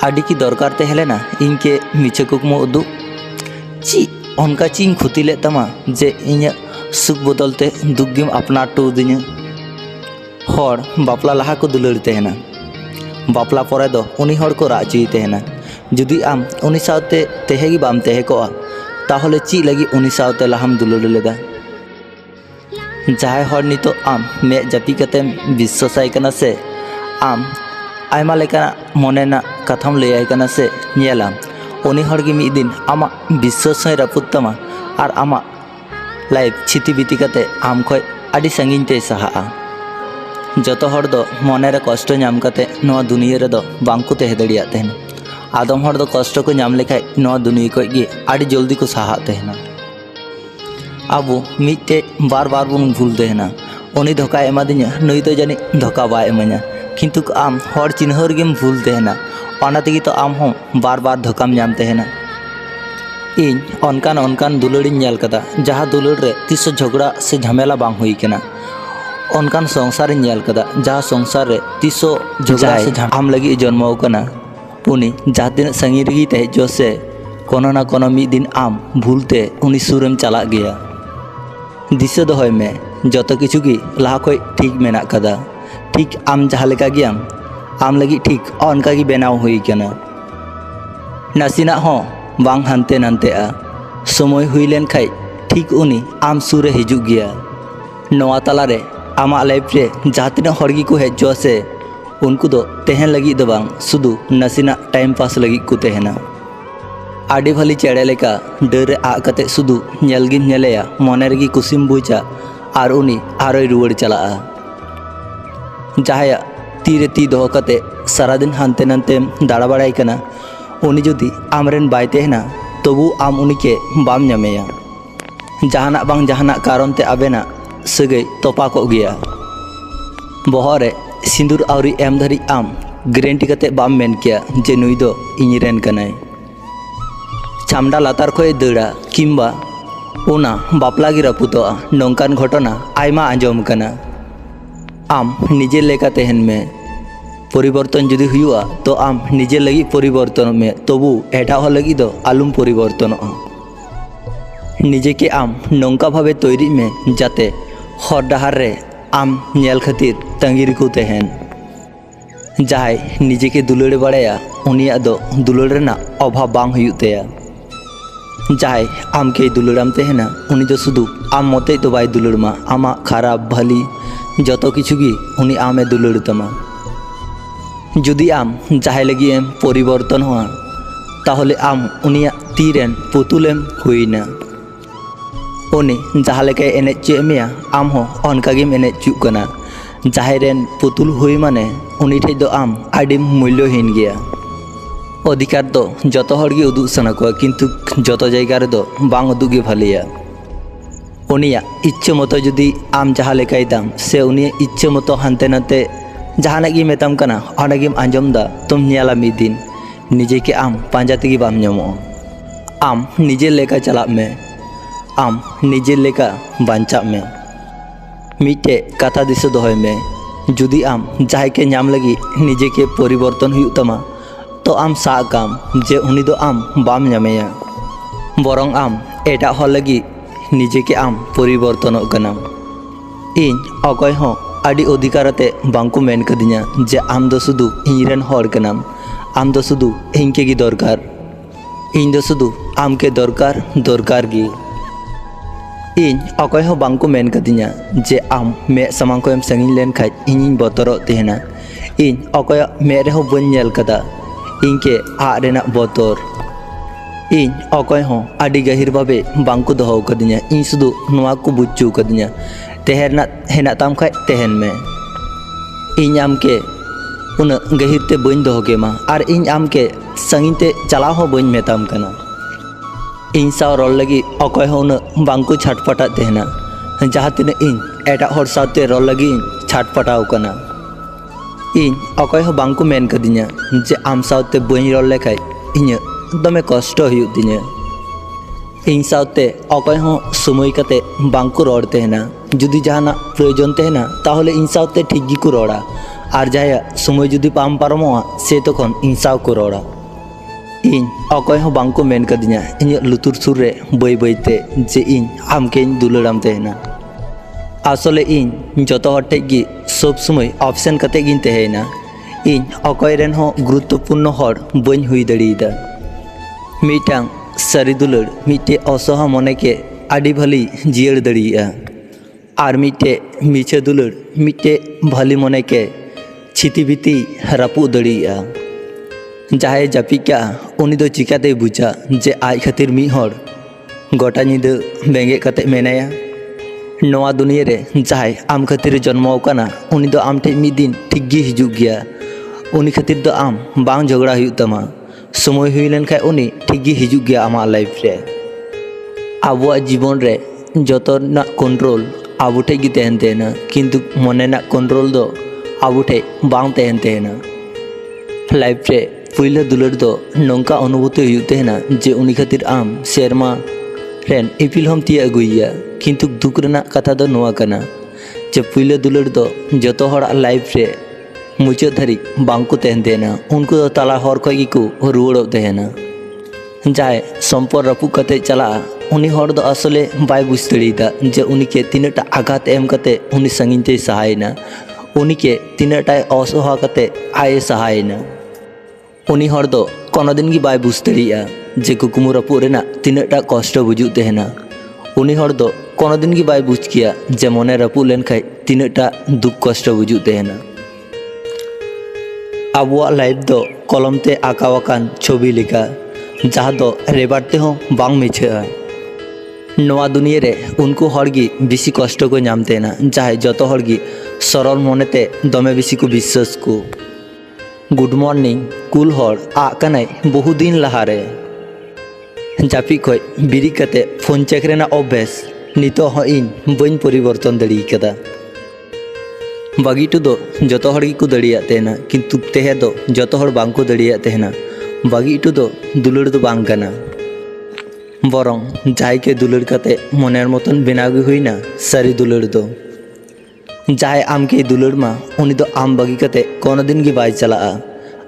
S1: आदि की दरकार तेहलेना इनके मिछे कुकमो उदु ची उनका चीन खुती ले तमा जे इन सुख बदलते दुग्गिम अपना टू दिने हर बापला लहा को दुलड़ तेहना बापला परे दो उनी हर को राजी तेहना जुदी आम उनी सावते तेहेगी बाम तेहे को ताहले ची लगी उनी सावते लहाम दुलड़ लेदा जहाय हर नितो आम मे जापी कते विश्वासाय कना से आम आयमा लेकाना मनेना कथाम लैयाय कना से नेलाम उनी हड़गी मिद दिन आमा विश्वास होय रापुद तमा और आमा लाइफ छिति बिति कते आम खय आदि संगिन ते सहा जतो हड़ दो मने रे कष्ट नाम कते नवा दुनिया रे दो बांको तेहे दड़िया तेहना आदम हड़ दो कष्ट को नाम लेखाय नवा दुनिया को गे आदि जल्दी को सहा तेहना आबो मिटे बार बार बुन भूल तेहना उनी धोखा एमा दिnya नई तो जानी धोखा बाय एमा냐 किंतु आम हर चिन्हर गेम भूल तेहना ओना तेगी तो आम हो बार बार धोखाम नाम तेहना इन अनकान अनकान दुलड़िन नेल कदा जहाँ दुलड़ रे तिस झगड़ा से झमेला बांग हुई केना अनकान संसार नेल कदा जहाँ संसार रे तिस झगड़ा से आम लगी जन्म कना उनी जहाँ दिन संगी रगी तहजो से कोनो ना कोनो मिद दिन आम भूलते उनी सुरम चला गया दिशा दोहय में जत किछु की लहा खय ठीक मेना कदा ठीक आम जहाँ लेका गियाम आम लगी ठीक अनका की बेनाव हुई केना नासिना हो बांग हानते नानते आ समय हुई लेन खाय ठीक उनी आम सुरे हिजुग गया नवा तला रे आमा लाइफ रे जहाँ तीना हड़गी को हेजो से उनको दो तेहन लगी दो बांग सुदु नासिना टाइम पास लगी को तेहना आडी भली चेड़े लेका डर आ कते सुदु नेलगिम नेलेया मने रेगी कुसिम बुझा और उनी आरोय रुवाड़ चला जहाया तीरे ती दो कते सारा दिन हानते नानते दाड़ा बाड़ाय कना उनी जुदी आमरेन बाय तेहना तबु आम उनी के बाम नामेया जहाना बांग जहाना कारण ते आबेना सगै तोपा को गया बहरे सिंदूर आवरी एम धरी आम ग्रेंटी कते बाम मेन किया जे नुई दो इᱧरेन कनाय चामडा लातार खय दड़ा किंबा उना बापला गी रापुतोआ नोंकान घटना आयमा आंजम कना आम निजे लेका तेहन में परिवर्तन जुदी हुआ तो आम निजे लगी परिवर्तन में तबु एटा हो लगी दो आलुम परिवर्तन निजे के आम नौका भावे तैरी में जाते हर डहार रे आम नेल खातिर तंगिर को तेहन जहाय निजे के दुलड़ बाड़ाया उनिया दो दुलड़ रेना अभाव बांग हुयु तेया जहाय आम के दुलड़ाम तेहना उनी दो सुदु आम मते तो बाय दुलड़ मा आमा खराब भली जतो किछु गी उनी आमे दुलड़ तमा जुदी आम जहाय लगी एम परिवर्तन हुआ ताहले आम उनिया तीरेन पुतुलेम हुईना उनी जहाँ लेके एने चुए मेया आम हो अनका गेम एने चुक कना जहाँ रेन पुतुल हुई माने उनी ठेज दो आम आडी मूल्यहीन गया अधिकार दो जतो हर गे उदुग सना को किंतु जतो जायगा रे दो बांग उदुग गे भालिया उनिया इच्छा मतो जुदी आम जहाँ लेकाय दाम से उनिया इच्छा मतो हानते नाते जहाना गे मेताम कना ओना गेम आंजम दा तुम ᱧᱮᱞᱟ ᱢᱤᱫ दिन निजे के आम पांजा तेगे बाम ᱧᱟᱢᱚᱜᱼᱟ आम निजे लेका चलाप में आम निजे लेका बांचा में मिटे कथा दिशा दोहय में जुदी आम जहाँ के नाम लगी निजे के परिवर्तन हुई तमा तो आम सा काम जे उनी दो आम बाम ᱧᱟᱢᱮᱭᱟ बरং आम एटा हर लगी निजे के आम परिवर्तन कना इन अकय हो आडी अधिकारते बांको मेन कदिnya जे आम दो सुदु इनरेन हर कनाम आम दो सुदु इनके गी दरकार इन दो सुदु आम के दरकार दरकार गी इन अकय हो बांको मेन कदिnya जे आम मे सामांग को एम संगिन लेन खाय इनिन बतरो तेहना इन अकय मे रे हो बन नेल कदा इनके आ रेना बतर इन अकय हो आडी गहिर भाबे बांको दोहो कदिnya इन सुदु नोआ को बुच्चू कदिnya तेहरना हेना ताम खाय तेहन में इन आम के उन गहिर ते बन दोहो के मा और इन आम के संगिन ते चला हो बन मेताम कना इन साव रोल लगी अकय हो उन बांको छटपटा तेहना जहाँ तीन इन एटा हर साथे रोल लगी छटपटाव कना इन अकय हो बांको मेन कदिnya जे आम साथे बन रोल लेखाय इᱧ दमे कष्ट हुई तिᱧा इन साथे अकय हो समय कते बांको रोड तेहना जुदी जहाना प्रयोजन तेहना ताहले इन साथे ठीक गी को रोड़ा और जाया समय जुदी पाम पारमोआ से तखन इन साव को रोड़ा इन अकय हो बांको मेन कदिnya इन लुतुर सुर रे बई बईते जे इन आमके दुलाराम तेहना आसले इन जतो हर ठेज गी सब समय ऑप्शन कते गिन तेहना इन अकय रेन हो गुरुत्वपूर्ण हर बन हुई दड़ीदा मिटांग सारी दुलड़ मिटे असहा मने के आडी भली जियर दड़िया और मिटे मिछे दुलड़ मिटे भली मने के छिती बीती रापू दड़िया जहाँ जापिका उनी दो चिकाते बुझा जे आज खातिर मी हर गोटा निद बेंगे कते मेनाया नवा दुनिया रे जहाँ आम खातिर जन्म काना उनी दो आम ठे मी दिन ठीक गी हिजुग गया उनी खातिर दो आम बांग झगड़ा हुई तमा समय हुई लेन खाय उनी ठीक गी हिजुग गया आमा लाइफ रे आबुआ जीवन रे जतो ना कंट्रोल आबु ठे गी तेहन तेना किंतु मने ना कंट्रोल दो आबु ठे बांग तेहन तेना लाइफ रे पहले दुलड़ दो नौका अनुभूति हुई तेहना जे उनी खातिर आम शेरमा रेन इपिल हम तिया अगुइया किंतु दुख रेना कथा दो नोआ कना जे पहले दुलड़ दो जतो हर लाइफ रे मुचाद धारी बांको तेहन तेना उनको दो तला हर खय गिको रुवाड़ो तेहना जाय सम्पर रापू कते चला उनी हर दो असले बाय बुझ दड़ीदा जे उनी के तिनटा आघात एम कते उनी संगिन ते सहायना उनी के तिनटा असहा कते आए सहायना उनी हर दो कोनो दिन गी बाय बुझ दड़िया जे कुकुमु रापू रेना तिनटा कष्ट बुझु तेहना उनी हर दो कोनो दिन गी बाय बुझ किया जे मने रापू लेन खाय तिनटा दुख कष्ट बुझु तेहना आबुआ लाइफ दो कलम ते आकावाकान छवि लेका जहाँ दो रेबारते हो बांग मिछा नवा दुनिया रे उनको हरगी बेसी कष्ट को नामते ना जहाँ जतो हरगी सरल मनेते दमे बेसी को विश्वास को गुड मॉर्निंग कुल हर आकनाय बहु दिन लहारे जापी खय बिरी कते फोन चेक रेना अभ्यास नितो हो इन बन परिवर्तन दड़ी कदा बागी दो जतो हर को दड़िया तेना किंतु तेहे दो जतो हर बांको दड़िया तेहना बागी दो दुलड़ दो बांग कना बरং जाय के दुलड़ कते मनेर मतन बेनागी हुईना सारी दुलड़ दो जाय आम के दुलड़ मा उनी दो आम बागी कते कोनो दिन गी बाय चला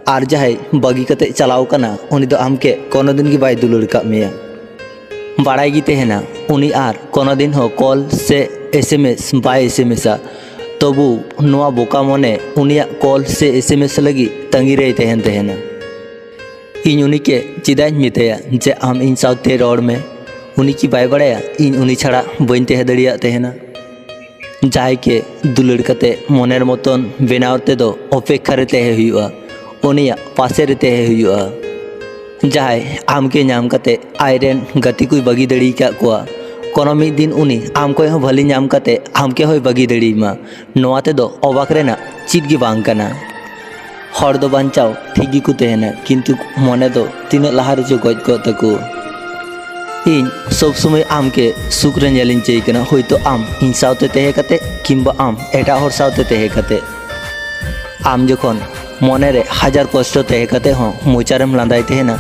S1: और जाय बागी कते चलाव कना उनी दो आम के कोनो दिन गी बाय दुलड़ का मेया बाड़ाई गी तेहना उनी आर कोनो दिन हो कॉल से एसएमएस बाय एसएमएसा तबु नोआ बोका मने उनिया कॉल से एसएमएस लगी तंगी रे तेहन तेहना इन उनी के चिदाई मितेया जे आम इन साथे रोड में उनी की बाय बड़ाया इन उनी छाड़ा बन तेह दड़िया तेहना जाय के दुलड़ कते मनेर मतन बेनावते दो अपेक्षा रे तेह हुआ उनिया पासे रे तेह हुआ जाय आम के नाम कते आयरेन गति कोई बगी दड़ी का कोआ कोनो मिद दिन उनी आम को हो भली नाम कते आम के होय बगी दड़ीमा नोआते दो अबाक रेना चीज गी बांग कना हर दो बांचाओ ठीक गी को तहेना किंतु मने दो तीना लहा रे जो गज को तको इन सब समय आम के सुख रे नेलिन चेय कना होयतो आम इन सावते तहे कते किंबा आम एटा हर सावते तहे कते आम जखन मने रे हजार कष्ट तहे कते हो मोचारेम लांदाय तहेना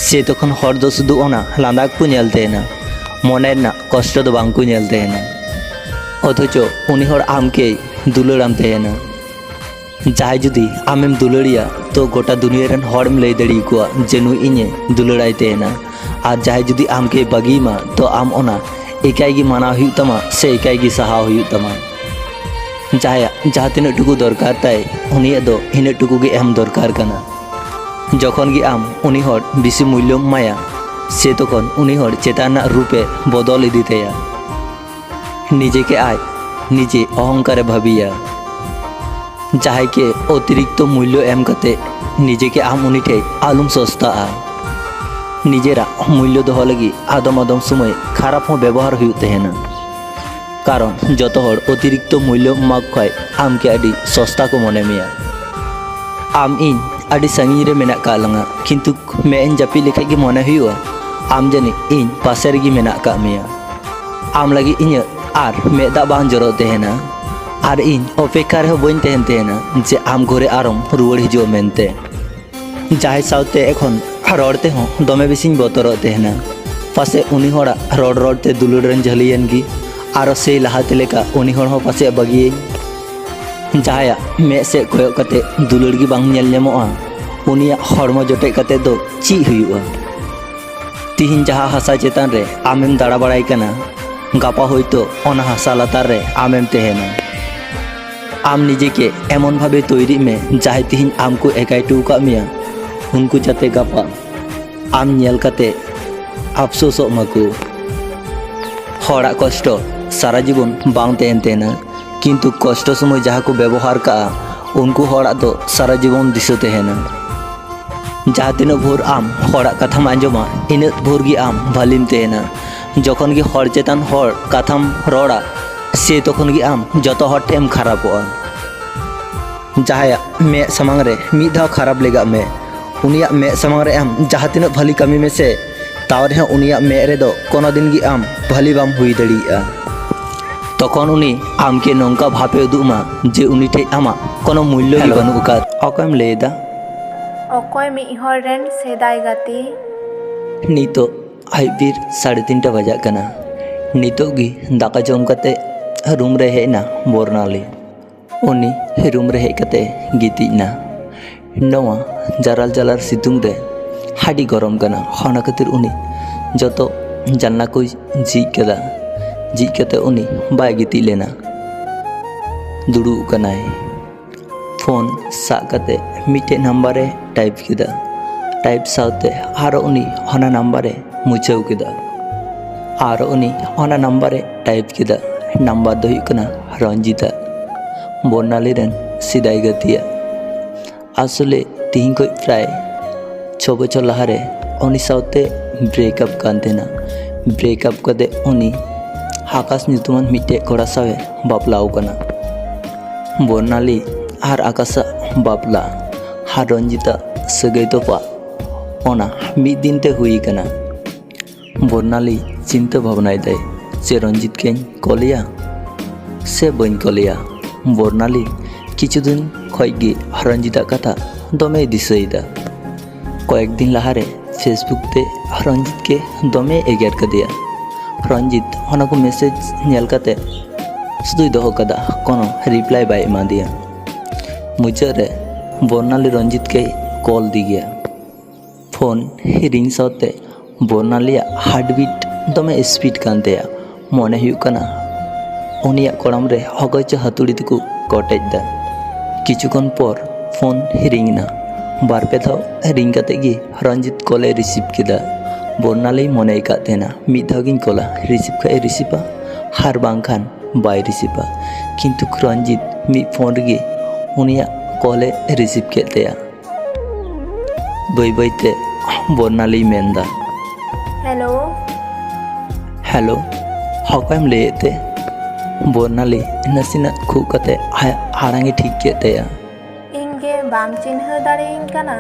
S1: से तखन हर दो शुधु ओना लांदा को नेल तहेना मने ना कष्ट दो बांग को नेल तहेना अथचो उनी हर आम के दुलड़ाम तहेना जहाय जुदी आमेम दुलड़िया तो गोटा दुनिया रेन हरम लई दड़ी को जे नुई इने दुलड़ाय तहेना और जहाय जुदी आम के बगीमा तो आम ओना एकाई गी माना हुई तमा से एकाई गी सहा हुई तमा जहाय जहाँ तीन टुकु दरकार ताय उनिया दो इन टुकु गे एम दरकार कना जखन गी आम उनी हर बेसि मूल्य माया से तखन उनी हर चेतान रूपे बदल इदी तया निजे के आय निजे अहंकारे भाबिया जहाय के अतिरिक्त मूल्य एम कते निजे के आम उनी ठे आलुम सस्ता निजेरा मूल्य दोह लगी आदम आदम समय खराब हो व्यवहार हुई तहेना कारण जत हर अतिरिक्त मूल्य माग खाय आम के आदि सस्ता को मने मिया आम इन आदि संगी रे मेना का लंगा किंतु मे इन जापी लेखा गी मने हुआ आम जानी इन पासे रे गी मेना का मिया आम लगी इन आर मे दा बांग जरो तहेना आर इन अपेक्षा रे बइन तहेन तहेना जे आम घरे आरम रुवाड़ हिजो मेनते जहाय सावते एखन रड़ते हों दमे बेसिंग बतरो तहेना पासे उनी होड़ा रड़ रड़ते दुलुड़ रेन झलियन गी आरो से लहाते लेका उनी होड़ हो पासे बगिये जहाया मे से कोयो कते दुलुड़ गी बांग नेल नेमोआ उनिया हड़मो जोटे कते दो ची हुयुआ तिहिन जहा हासा चेतान रे आमेम दाड़ा बड़ाई कना गापा होयतो ओना हासा लातार रे आमेम तहेना आम निजे के एमन भावे तैरी में जहाय तिहिन आम को एकाई टुका मिया उनको जाते गापा आम नेल कते अफसोसो मको हड़ा कष्ट सारा जीवन बांग तहेन तेना किंतु कष्ट समय जहाँ को व्यवहार का उनको हड़ा दो सारा जीवन दिसो तहेना जहाँ तीन भोर आम हड़ा कथाम आंजमा इन भोर गी आम भालिम तहेना जखन गी हर चेतान हर कथाम रड़ा से तखन गी आम जतो हर टेम खराबोआ जहाया मे समांग रे मिद धाव खराब लेगा मे उनिया मे समांग रे आम जहाँ तीन भली कमी में से तावर है उनिया मे रे दो कोनो दिन गी आम भली बाम हुई दड़िया तखन उनी आम के नौका भापे उदुमा जे उनी ठे आमा कोनो मूल्य गी बानु का अकयम लेदा
S2: अकय मी हर रेन सेदाय गाती
S1: नितो आइबिर 3:30 बजा कना नितो गी दाका जम कते रूम रे हेना बोरनाली उनी रूम रे हे कते गितिना नवा जाराल जालार सितुंग रे हाडी गरम कना हना खातिर उनी जतो जन्ना को जी कते उनी बाय गिति लेना दुड़ू कनाय फोन सा कते मिटे नंबर रे टाइप किदा टाइप साउते आरो उनी हना नंबर रे मुछाव किदा आरो उनी हना नंबर रे टाइप किदा नंबर दो हुई कना रंजिता बोरनाली रेन सिदाई गतिया आसले तिहिं को प्राय 6 बछर लहारे उनी साउते ब्रेकअप कांतेना ब्रेकअप कदे उनी आकाश नितुमान मिटे कोड़ा सावे बापलाव कना बोरनाली आर आकाशा बापला हार रंजिता सगै तोपा ओना मिद दिन ते हुई कना बोरनाली चिंता भावनाय दे जे रंजित के कलिया से बन कलिया बोरनाली किछु दिन खयगी रंजिता कथा दमे दिसैदा कयेक दिन लहारे फेसबुक ते रंजित के दमे एगेर कदिया रंजित ओना को मेसेज नेल कते सुदुई दोहो कदा कोनो रिप्लाई बाय एमा दिया मुझे रे बोरनाली रंजित के कॉल दी गया फोन रिंग साथे बोरनाली हार्टबीट दमे स्पीड कानतेया मने हुई कना उनिया कोड़ाम रे हगच हातुड़ी तको कटेजदा किछुकन पर फोन रिंग ना बारपे धाव रिंग कते गी रंजित कॉले रिसीव किदा बोरनाली मने का तेना मिद धाव गिन कॉला रिसीव खाए रिसीवा हार बांखान बाय रिसीवा किंतु रंजित मी फोन गे उनिया कॉले रिसीव केतेया बैते बोरनाली मेंदा
S2: हेलो
S1: हेलो ᱦᱚᱠᱚᱭᱮᱢ ᱞᱟᱹᱭᱮᱫ ᱛᱮ? ᱵᱚᱨᱱᱟᱞᱤ ᱱᱟᱥᱮᱱᱟᱜ ᱠᱷᱩᱜ ᱠᱟᱛᱮ ᱟᱲᱟᱝᱮ ᱴᱷᱤᱠ ᱠᱮᱫ ᱛᱟᱭᱟ।
S2: ᱤᱧ ᱜᱮ ᱵᱟᱢ ᱪᱤᱱᱦᱟᱹᱣ ᱫᱟᱲᱮᱭᱟᱹᱧ ᱠᱟᱱᱟ?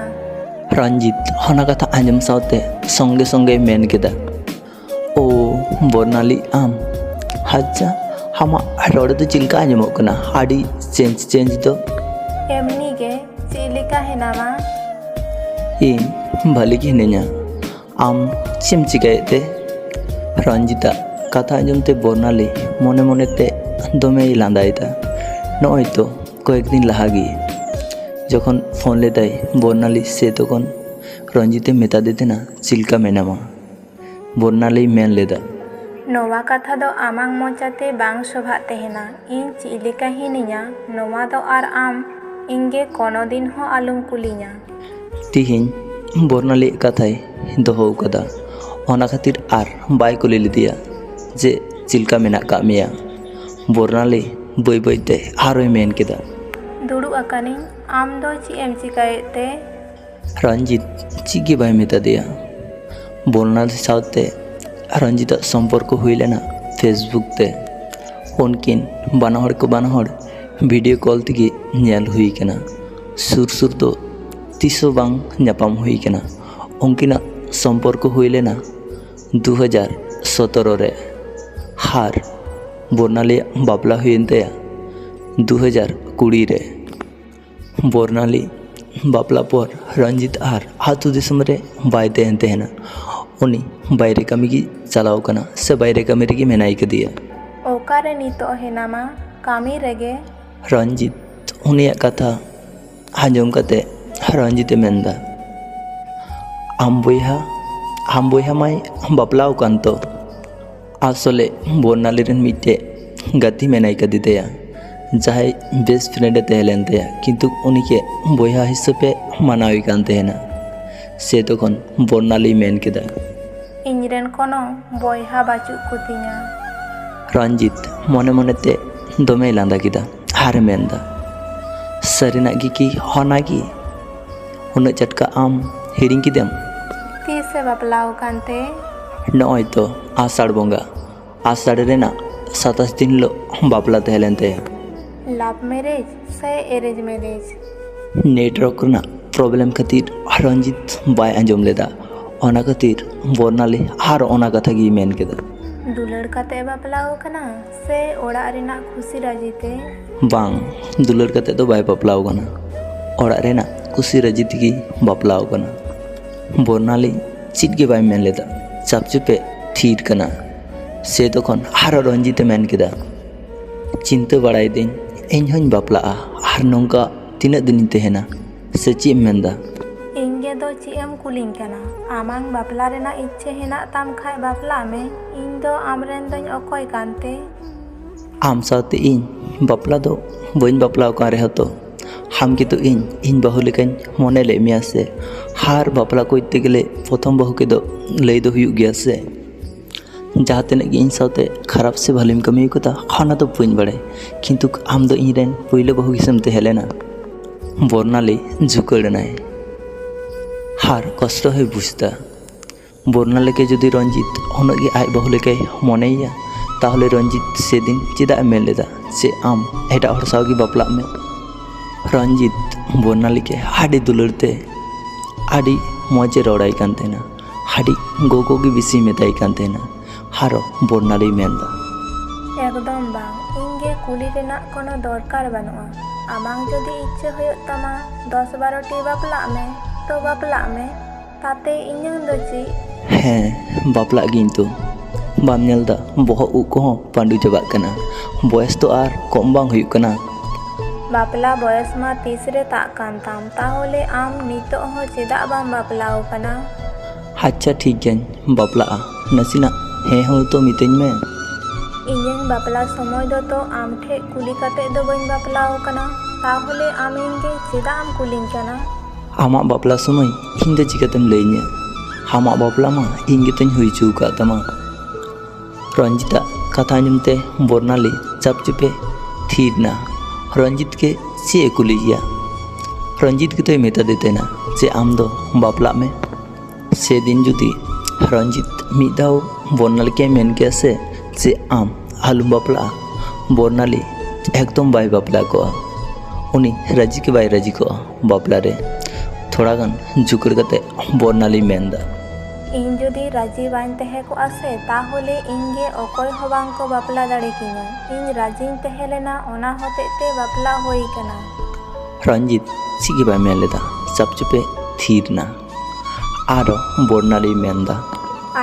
S1: ᱨᱚᱧᱡᱤᱛ ᱚᱱᱟ ᱠᱟᱛᱷᱟ ᱟᱸᱡᱚᱢ ᱥᱟᱶᱛᱮ ᱥᱚᱸᱜᱮ ᱥᱚᱸᱜᱮᱭ ᱢᱮᱱ ᱠᱮᱫᱟ, ᱳ ᱵᱚᱨᱱᱟᱞᱤ ᱟᱢ, ᱟᱪᱪᱷᱟ ᱟᱢᱟᱜ ᱨᱚᱲ ᱫᱚ ᱪᱮᱫ ᱞᱮᱠᱟ ᱟᱸᱡᱚᱢᱚᱜ ᱠᱟᱱᱟ? ᱟᱹᱰᱤ ᱪᱮᱧᱡᱽ ᱫᱚ।
S2: এমনি গে ᱪᱮᱫ ᱞᱮᱠᱟ হেনাᱢᱟ?
S1: ᱤᱧ ᱵᱷᱟᱹᱞᱤ ᱜᱮ ᱦᱤᱱᱟᱹᱧᱟ। ᱟᱢ ᱪᱮᱫ ᱮᱢ ᱪᱤᱠᱟᱹᱭᱮᱫ ᱛᱮ? ᱨᱚᱧᱡᱤᱛᱟᱜ ᱠᱟᱛᱷᱟ ᱟᱸᱡᱚᱢᱛᱮ ᱵᱚᱨᱱᱟᱞᱤ ᱢᱚᱱᱮ ᱢᱚᱱᱮᱛᱮ ᱫᱚᱢᱮᱭ ᱞᱟᱸᱫᱟᱭᱮᱫᱟ। ᱱᱚᱜᱼᱚᱭ ᱛᱚ ᱠᱚয়েক দিন ᱞᱟᱦᱟᱜᱮ যখন ফোন লেদাই বর্ণালী সে তখন রঞ্জিতে মেতাদে তেনা চিলকা মেনামা। বর্ণালী মেন লেদা,
S2: ᱱᱚᱣᱟ ᱠᱟᱛᱷᱟ ᱫᱚ ᱟᱢᱟᱝ ᱢᱚᱪᱟᱛᱮ ᱵᱟᱝ ᱥᱚᱵᱷᱟᱜ ᱛᱟᱦᱮᱱᱟ। ᱤᱧ ᱪᱮᱫ ᱞᱮᱠᱟ ᱦᱤᱱᱟᱹᱧᱟ ᱱᱚᱣᱟ ᱫᱚ ᱟᱨ ᱟᱢ ᱤᱧᱜᱮ ᱠᱳᱱᱳ ᱫᱤᱱ ᱦᱚᱸ ᱟᱞᱚᱢ ᱠᱩᱞᱤᱧᱟ।
S1: ᱛᱤᱦᱤᱧ ᱵᱚর্ণালীর ᱠᱟᱛᱷᱟᱭ ᱫᱚᱦᱚ ᱟᱠᱟᱫᱟ। ᱚᱱᱟ ᱠᱷᱟᱹᱛᱤᱨ ᱟᱨ ᱵᱟᱭ ᱠᱩᱞᱤ ᱞᱮᱫᱮᱭᱟ ᱡᱮ ᱪᱮᱫᱞᱮᱠᱟ ᱢᱮᱱᱟᱜ ᱠᱟᱜ ᱢᱮᱭᱟ। ᱵᱚর্ণালী ᱵᱟᱹᱭ ᱵᱟᱹᱭᱛᱮ ᱟᱨᱚᱭ ᱢᱮᱱ ᱠᱮᱫᱟ,
S2: ᱫᱩᱲᱩᱵ ᱟᱠᱟᱱᱟᱹᱧ। ᱟᱢ ᱫᱚ ᱪᱮᱫ ᱮᱢ ᱪᱤᱠᱟᱹᱭᱮᱫ ᱛᱮ?
S1: রঞ্জিত ᱪᱮᱫ ᱜᱮ ᱵᱟᱭ ᱢᱮᱛᱟ ᱫᱮᱭᱟ। বর্ণালী সাথে রঞ্জিতার সম্পর্ক ᱦᱩᱭ ᱞᱮᱱᱟ ᱯᱷᱮᱥᱵᱩᱠ ᱛᱮ। ᱩᱱᱠᱤᱱ ᱵᱟᱱᱟ ᱦᱚᱲ ᱵᱷᱤᱰᱤᱭᱳ ᱠᱚᱞ ᱛᱮᱜᱮ ᱧᱮᱞ ᱦᱩᱭ ᱠᱟᱱᱟ। ᱥᱩᱨ ᱫᱚ ᱛᱤᱥᱦᱚᱸ ᱵᱟᱝ ᱧᱟᱯᱟᱢ ᱦᱩᱭ ᱠᱟᱱᱟ। ᱩᱱᱠᱤᱱᱟᱜ ᱥᱚᱢᱯᱚᱨᱠᱚ ᱦᱩᱭ ᱞᱮᱱᱟ 2017 ᱨᱮ ᱟᱨ বর্ণালীᱭᱟᱜ ᱵᱟᱯᱞᱟ ᱦᱩᱭᱮᱱ ᱛᱟᱭᱟ 2020 ᱨᱮ। বর্ণালী ᱵᱟᱯᱞᱟ ᱯᱚᱨ ᱨᱚᱧᱡᱤᱛ ᱟᱨ ᱟᱹᱛᱩ ᱫᱤᱥᱚᱢ ᱨᱮ ᱵᱟᱭ ᱛᱟᱦᱮᱱ ᱛᱟᱦᱮᱱᱟ। ᱩᱱᱤ ᱵᱟᱭᱨᱮ ᱠᱟᱹᱢᱤ ᱜᱮ ᱪᱟᱞᱟᱣ ᱠᱟᱱᱟ ᱥᱮ ᱵᱟᱭᱨᱮ ᱠᱟᱹᱢᱤ ᱨᱮᱜᱮ ᱢᱮᱱᱟᱭ ᱠᱟᱫᱮᱭᱟ।
S2: ᱚᱠᱟᱨᱮ ᱱᱤᱛᱚᱜ ᱦᱮᱱᱟᱢᱟ? ᱠᱟᱹᱢᱤ ᱨᱮᱜᱮ?
S1: ᱨᱚᱧᱡᱤᱛ ᱩᱱᱤᱭᱟᱜ ᱠᱟᱛᱷᱟ ᱟᱸᱡᱚᱢ ᱠᱟᱛᱮ ᱨᱚᱧᱡᱤᱛᱮ ᱢᱮᱱᱫᱟ, ᱟᱢ ᱵᱚᱭᱦᱟ ᱢᱟᱭ ᱵᱟᱯᱞᱟᱣ ᱠᱟᱱ ᱛᱚ? ᱟᱥᱚᱞᱮ ᱵᱚর্ণালী ᱨᱮᱱ ᱢᱤᱫᱴᱮᱡ ᱜᱟᱛᱮ ᱢᱮᱱᱟᱭ ᱠᱟᱫᱮ ᱛᱟᱭᱟ ᱡᱟᱦᱟᱸᱭ ᱵᱮᱥᱴ ᱯᱷᱨᱮন্ডᱮ ᱛᱟᱦᱮᱸ ᱞᱮᱱ ᱛᱟᱭᱟ, ᱠᱤᱱᱛᱩ ᱩᱱᱤকে ᱵᱚᱭᱦᱟ হিসেবে মানাওই কান তাহেনা। সে তখন বর্ণালী মেন কেদা,
S2: ᱤᱧ ᱨᱮᱱ ᱠᱳᱱᱳ ᱵᱚᱭᱦᱟ ᱵᱟᱹᱪᱩᱜ ᱠᱚᱛᱤᱧᱟ।
S1: রঞ্জিত মনে মনেতে দমে লাঁদা কেদা আর মেনদা, সারিনাᱜ ᱜᱮ ᱠᱤ ᱦᱚᱱᱟᱜᱮ? ᱩᱱᱟᱹᱜ ᱪᱟᱴᱠᱟ ᱟᱢ ᱦᱤᱲᱤᱧ ᱠᱮᱫᱟᱢ?
S2: ᱛᱤᱥᱮ ᱵᱟᱯᱞᱟᱣ ᱠᱟᱱᱛᱮ?
S1: ᱱᱚᱜᱼᱚᱭ ᱛᱚ ᱟᱥᱟᱲ ᱵᱚᱸᱜᱟ, ᱟᱥᱟᱲ ᱨᱮᱱᱟᱜ 27 ᱫᱤᱱ ᱦᱤᱞᱳᱜ ᱵᱟᱯᱞᱟ ᱛᱟᱦᱮᱸ ᱞᱮᱱ ᱛᱟᱭᱟ।
S2: ᱞᱟᱵᱷ ᱢᱮᱨᱮᱡᱽ ᱥᱮ ᱮᱨᱮᱧᱡᱽ ᱢᱮᱨᱮᱡᱽ?
S1: নেটওয়ার্ক ᱨᱮᱱᱟᱜ ᱯᱨᱚᱵᱞᱮᱢ ᱠᱷᱟᱹᱛᱤᱨ ᱨᱚᱧᱡᱤᱛ ᱵᱟᱭ ᱟᱸᱡᱚᱢ ᱞᱮᱫᱟ। ᱚᱱᱟ ᱠᱷᱟᱹᱛᱤর ᱵᱚর্ণালী ᱟᱨ ᱚᱱᱟ ᱠᱟᱛᱷᱟ ᱜᱮᱭ ᱢᱮᱱ ᱠᱮᱫᱟ।
S2: ᱫᱩᱞᱟᱹᱲ ᱠᱟᱛᱮ ᱵᱟᱯᱞᱟᱣ ᱠᱟᱱᱟ ᱥᱮ ᱚᱲᱟᱜ ᱨᱮᱱᱟᱜ ᱠᱷᱩᱥᱤ ᱨᱟᱹᱡᱤ ᱛᱮ?
S1: ᱵᱟᱝ, ᱫᱩᱞᱟᱹᱲ ᱠᱟᱛᱮ ᱫᱚ ᱵᱟᱭ ᱵᱟᱯᱞᱟᱣ ᱠᱟᱱᱟ। ᱚᱲᱟᱜ ᱨᱮᱱᱟᱜ ᱠᱩᱥᱤ ᱨᱟᱹᱡᱤ ᱛᱮᱜᱮ ᱵᱟᱯᱞᱟᱣ ᱠᱟᱱᱟ। বর্ণালী ᱪᱮᱫ ᱜᱮ ᱵᱟᱭ ᱢᱮᱱ ᱞᱮᱫᱟ, ᱪᱟᱯᱪᱩᱯᱮ ᱛᱷᱤᱨ ᱠᱟᱱᱟ। সে তখন আরও রঞ্জিতে মেন কেদা, চিন্তা বাড়াইᱫᱟᱹᱧ ᱤᱧ ᱦᱚᱧ ᱵᱟᱯᱞᱟᱜᱼᱟ ᱟᱨ ᱱᱚᱝᱠᱟ ᱛᱤᱱᱟᱹᱜ ᱫᱤᱱᱤᱧ ᱛᱟᱦᱮᱱᱟ, ᱥᱮ ᱪᱮᱫ ᱮᱢ ᱢᱮᱱᱫᱟ?
S2: ᱤᱧ ᱜᱮ ᱫᱚ ᱪᱮᱫ ᱮᱢ ᱠᱩᱞᱤᱧ ᱠᱟᱱᱟ? ᱟᱢᱟᱝ ᱵᱟᱯᱞᱟ ᱨᱮᱱᱟᱜ ᱤচ্ছে ᱦᱮᱱᱟᱜ ᱛᱟᱢ ᱠᱷᱟᱡ ᱵᱟᱯᱞᱟᱜ ᱢᱮ। ᱤᱧ ᱫᱚ ᱟᱢᱨᱮᱱ ᱫᱚᱧ ᱚᱠᱚᱭ ᱠᱟᱱᱛᱮ?
S1: ᱟᱢ ᱥᱟᱶᱛᱮ ᱤᱧ ᱵᱟᱯᱞᱟ ᱫᱚ ᱵᱟᱹᱧ ᱵᱟᱯᱞᱟᱣ ᱠᱟᱱ ᱨᱮᱦᱚᱸ ᱛᱚ ᱟᱢ ᱜᱮᱛᱚ ᱤᱧ ᱵᱟᱹᱦᱩ ᱞᱮᱠᱟᱧ ᱢᱚᱱᱮ ᱞᱮᱫ ᱢᱮᱭᱟ ᱥᱮ। ᱟᱨ ᱵᱟᱯᱞᱟ ᱠᱚᱨতে গেলে প্রথম বাহুকে ᱫᱚ ᱞᱟᱹᱭ ᱫᱚ ᱦᱩᱭᱩᱜ ᱜᱮᱭᱟ ᱥᱮ। ᱡᱟᱦᱟᱸ ᱛᱤᱱᱟᱹᱜ ᱜᱮ ᱤᱧ ᱥᱟᱶᱛᱮ ᱠᱷᱟᱨᱟᱯ ᱥᱮ ᱵᱷᱟᱹᱞᱤᱢ ᱠᱟᱹᱢᱤ ᱟᱠᱟᱫᱟ ᱚᱱᱟ ᱫᱚ ᱵᱟᱹᱧ ᱵᱟᱲᱟᱭ, ᱠᱤᱱᱛᱩ ᱟᱢ ᱫᱚ ᱤᱧ ᱨᱮᱱ ᱯᱳᱭᱞᱳ ᱵᱟᱹᱦᱩ ᱜᱮᱥᱮᱢ ᱛᱟᱦᱮᱸ ᱞᱮᱱᱟ। বর্ণালী ঝুঁকড় নাই আর কষ্ট হয়ে বুঝতা। বর্ণালীকে যদি রঞ্জিত উনাᱹᱜ ᱜᱮ ᱟᱡ ᱵᱟᱹᱦᱩ ᱞᱮᱠᱟᱭ ᱢᱚᱱᱮᱭᱟ, তাহলে রঞ্জিত সেদিন ᱪᱮᱫᱟᱜ ᱮ ᱢᱮᱱ ᱞᱮᱫᱟ ᱡᱮ ᱟᱢ ᱮᱴᱟᱜ ᱦᱚᱲ ᱥᱟᱶ ᱜᱮ ᱵᱟᱯᱞᱟᱜ ᱢᱮ? রঞ্জিত বর্ণালীকে আᱹᱰᱤ ᱫᱩᱞᱟᱹᱲ ᱛᱮ ᱟᱹᱰᱤ ᱢᱚᱡᱽ ᱮ ᱨᱚᱲᱟᱭ ᱠᱟᱱ ᱛᱟᱦᱮᱱᱟ, ᱟᱹᱰᱤ ᱜᱚᱜᱚ ᱜᱮ ᱵᱮᱥᱤ ᱢᱮᱛᱟᱭ ᱠᱟᱱ ᱛᱟᱦᱮᱱᱟ। ᱟᱨᱚ বর্ণালী ᱢᱮᱱᱫᱟ,
S2: একদম বাং, ᱤᱧ ᱜᱮ ᱠᱩᱞᱤ ᱨᱮᱱᱟᱜ ᱠᱳᱱᱳ ᱫᱚᱨᱠᱟর ᱵᱟᱹᱱᱩᱜᱼᱟ। ᱟᱢᱟᱝ ᱡᱩᱫᱤ ᱤচ্ছে ᱦᱩᱭᱩᱜ ᱛᱟᱢᱟ 10-12টি ᱵᱟᱯᱞᱟᱜ ᱢᱮ ᱛᱚ ᱵᱟᱯᱞᱟᱜ ᱢᱮ, ᱛᱟᱛᱮ ᱤᱧᱟᱹᱝ ᱫᱚ ᱪᱮᱫ?
S1: ᱦᱮᱸ ᱵᱟᱯᱞᱟᱜ ᱜᱤᱧ ᱛᱚ। ᱵᱟᱢ ᱧᱮᱞᱫᱟ ᱵᱚᱦᱚᱜ ᱩᱵ ᱠᱚᱦᱚᱸ ᱯᱟᱺᱰᱩ ᱪᱟᱵᱟᱜ ᱠᱟᱱᱟ, ᱵᱚᱭᱮᱥ ᱛᱚ ᱟᱨ ᱠᱚᱢ ᱵᱟᱝ ᱦᱩᱭᱩᱜ ᱠᱟᱱᱟ।
S2: ᱵᱟᱯᱞᱟ ᱵᱚᱭᱚᱥ ᱢᱟ ᱛᱤᱥ ᱨᱮ ᱛᱟᱜ ᱠᱟᱱ ᱛᱟᱢ, ᱛᱟᱦᱚᱞᱮ ᱟᱢ ᱱᱤᱛᱚᱜ ᱦᱚᱸ ᱪᱮᱫᱟᱜ ᱵᱟᱢ ᱵᱟᱯᱞᱟᱣ ᱠᱟᱱᱟ?
S1: ᱟᱪᱪᱷᱟ ᱴᱷᱤᱠ ᱜᱮᱭᱟᱧ ᱵᱟᱯᱞᱟᱜᱼᱟ, ᱱᱟᱥᱮᱱᱟᱜ ᱦᱮᱸ ᱦᱚᱸ ᱛᱚ ᱢᱤᱛᱟᱹᱧ ᱢᱮ।
S2: ᱤᱧᱟᱹᱝ ᱵᱟᱯᱞᱟ ᱥᱚᱢᱚᱭ ᱫᱚ ᱛᱚ ᱟᱢ ᱴᱷᱮᱡ ᱠᱩᱞᱤ ᱠᱟᱛᱮ ᱫᱚ ᱵᱟᱹᱧ ᱵᱟᱯᱞᱟᱣ ᱠᱟᱱᱟ, ᱛᱟᱦᱚᱞᱮ ᱟᱢ ᱤᱧ ᱜᱮ ᱪᱮᱫᱟᱜ ᱮᱢ ᱠᱩᱞᱤᱧ ᱠᱟᱱᱟ?
S1: ᱟᱢᱟᱜ ᱵᱟᱯᱞᱟ ᱥᱚᱢᱚᱭ ᱤᱧ ᱫᱚ ᱪᱤᱠᱟᱹᱛᱮᱢ ᱞᱟᱹᱭᱟᱹᱧᱟ? ᱟᱢᱟᱜ ᱵᱟᱯᱞᱟ ᱢᱟ ᱤᱧ ᱜᱮᱛᱚᱧ ᱦᱩᱭ ᱦᱚᱪᱚ ᱟᱠᱟᱫ ᱛᱟᱢᱟ। রঞ্জিতাᱜ ᱠᱟᱛᱷᱟ ᱟᱸᱡᱚᱢᱛᱮ বর্ণালী চাপচুপে ᱛᱷᱤᱨ ᱱᱟ। রঞ্জিতকে ᱪᱮᱫ ᱮ ᱠᱩᱞᱤᱭᱮᱭᱟ? রঞ্জিত গᱮᱛᱚᱭ ᱢᱮᱛᱟᱫᱮ ᱛᱟᱦᱮᱱᱟ ᱡᱮ ᱟᱢ ᱫᱚ ᱵᱟᱯᱞᱟᱜ ᱢᱮ। সেদিন যদি রঞ্জিত ᱢᱤᱫ ᱫᱷᱟᱣ বর্ণালীকে ᱢᱮᱱ ᱠᱮᱭᱟ ᱥᱮ যে আম আলুম বাপলাᱜᱼᱟ বর্ণালী একদম বাই বাপলা ᱠᱚᱜᱼᱟ ᱩᱱᱤ ᱨᱟᱹᱡᱤ ᱜᱮ ᱵᱟᱭ ᱨᱟᱹᱡᱤ ᱠᱚᱜᱼᱟ ᱵᱟᱯᱞᱟ ᱨᱮ ᱛᱷᱚᱲᱟ ᱜᱟᱱ ᱡᱩᱠᱲ ᱠᱟᱛᱮ ᱵᱚᱨᱱᱟলী ᱢᱮᱱᱫᱟ
S2: ᱤᱧ ᱡᱩᱫᱤ ᱨᱟᱹᱡᱤ ᱵᱟᱹᱧ ᱛᱟᱦᱮᱸ ᱠᱚᱜᱼᱟ ᱥᱮ ᱛᱟᱦᱚᱞᱮ ᱤᱧᱜᱮ ᱚᱠᱚᱭ ᱦᱚᱸ ᱵᱟᱝᱠᱚ ᱵᱟᱯᱞᱟ ᱫᱟᱲᱮ ᱠᱤᱧᱟ ᱤᱧ ᱨᱟᱹᱡᱤᱧ ᱛᱟᱦᱮᱸ ᱞᱮᱱᱟ ᱚᱱᱟ ᱦᱚᱛᱮᱡ ᱛᱮ ᱵᱟᱯᱞᱟ ᱦᱩᱭ ᱠᱟᱱᱟ
S1: ᱨᱚᱧᱡᱤᱛ ᱪᱮᱫ ᱜᱮ ᱵᱟᱭ ᱢᱮᱱ ᱞᱮᱫᱟ ᱪᱟᱯᱪᱩᱯᱮ ᱛᱷᱤᱨ ᱮᱱᱟ ᱟᱨᱚ ᱵᱚᱨᱱᱟলী ᱢᱮᱱᱫᱟ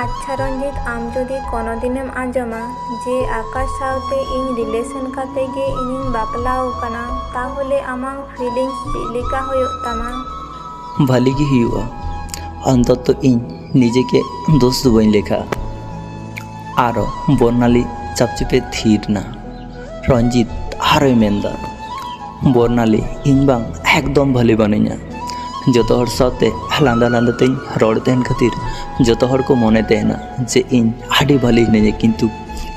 S2: ᱟᱪᱪᱷᱟ ᱨᱚᱧᱡᱤᱛ ᱟᱢ ᱡᱩᱫᱤ ᱠᱳᱱᱳ ᱫᱤᱱᱮᱢ ᱟᱸᱡᱚᱢᱟ ᱡᱮ ᱟᱠᱟᱥ ᱥᱟᱶᱛᱮ ᱤᱧ ᱨᱤᱞᱮᱥᱚᱱ ᱠᱟᱛᱮ ᱜᱮ ᱤᱧᱤᱧ ᱵᱟᱯᱞᱟᱣ ᱠᱟᱱᱟ ᱛᱟᱦᱚᱞᱮ ᱟᱢᱟᱜ ᱯᱷᱤᱞᱤᱝᱥ ᱪᱮᱫ ᱞᱮᱠᱟ ᱦᱩᱭᱩᱜ ᱛᱟᱢᱟ
S1: ᱵᱷᱟᱹᱞᱤ ᱜᱮ ᱦᱩᱭᱩᱜᱼᱟ ᱚᱱᱛᱚᱛᱚ ᱤᱧ ᱱᱤᱡᱮকে দোষ ᱫᱚ ᱵᱟᱹᱧ ᱞᱮᱠᱷᱟᱜᱼᱟ ᱟᱨᱚ ᱵᱚᱨᱱᱟলী ᱪᱟᱯᱪᱩᱯᱮ ᱛᱷᱤᱨ ᱮᱱᱟ ᱨᱚᱧᱡᱤᱛ ᱟᱨᱚᱭ ᱢᱮᱱᱫᱟ ᱵᱚᱨᱱᱟলী ᱤᱧ ᱵᱟᱝ ᱮᱠᱫᱚᱢ ᱵᱷᱟᱹᱞᱤ ᱵᱟᱹᱱᱩᱧᱟ ᱡᱚᱛᱚ ᱦᱚᱲ ᱥᱟᱶᱛᱮ ᱞᱟᱸᱫᱟ ᱞᱟᱸᱫᱟ ᱛᱮᱧ ᱨᱚᱲ ᱛᱟᱦᱮᱱ ᱠᱷᱟᱹᱛᱤᱨ ᱡᱚᱛᱚ ᱦᱚᱲ ᱠᱚ ᱢᱚᱱᱮ ᱛᱟᱦᱮᱱᱟ ᱡᱮ ᱤᱧ ᱟᱹᱰᱤ ᱵᱷᱟᱹᱞᱤ ᱦᱤᱱᱟᱹᱧᱟ ᱠᱤᱱᱛᱩ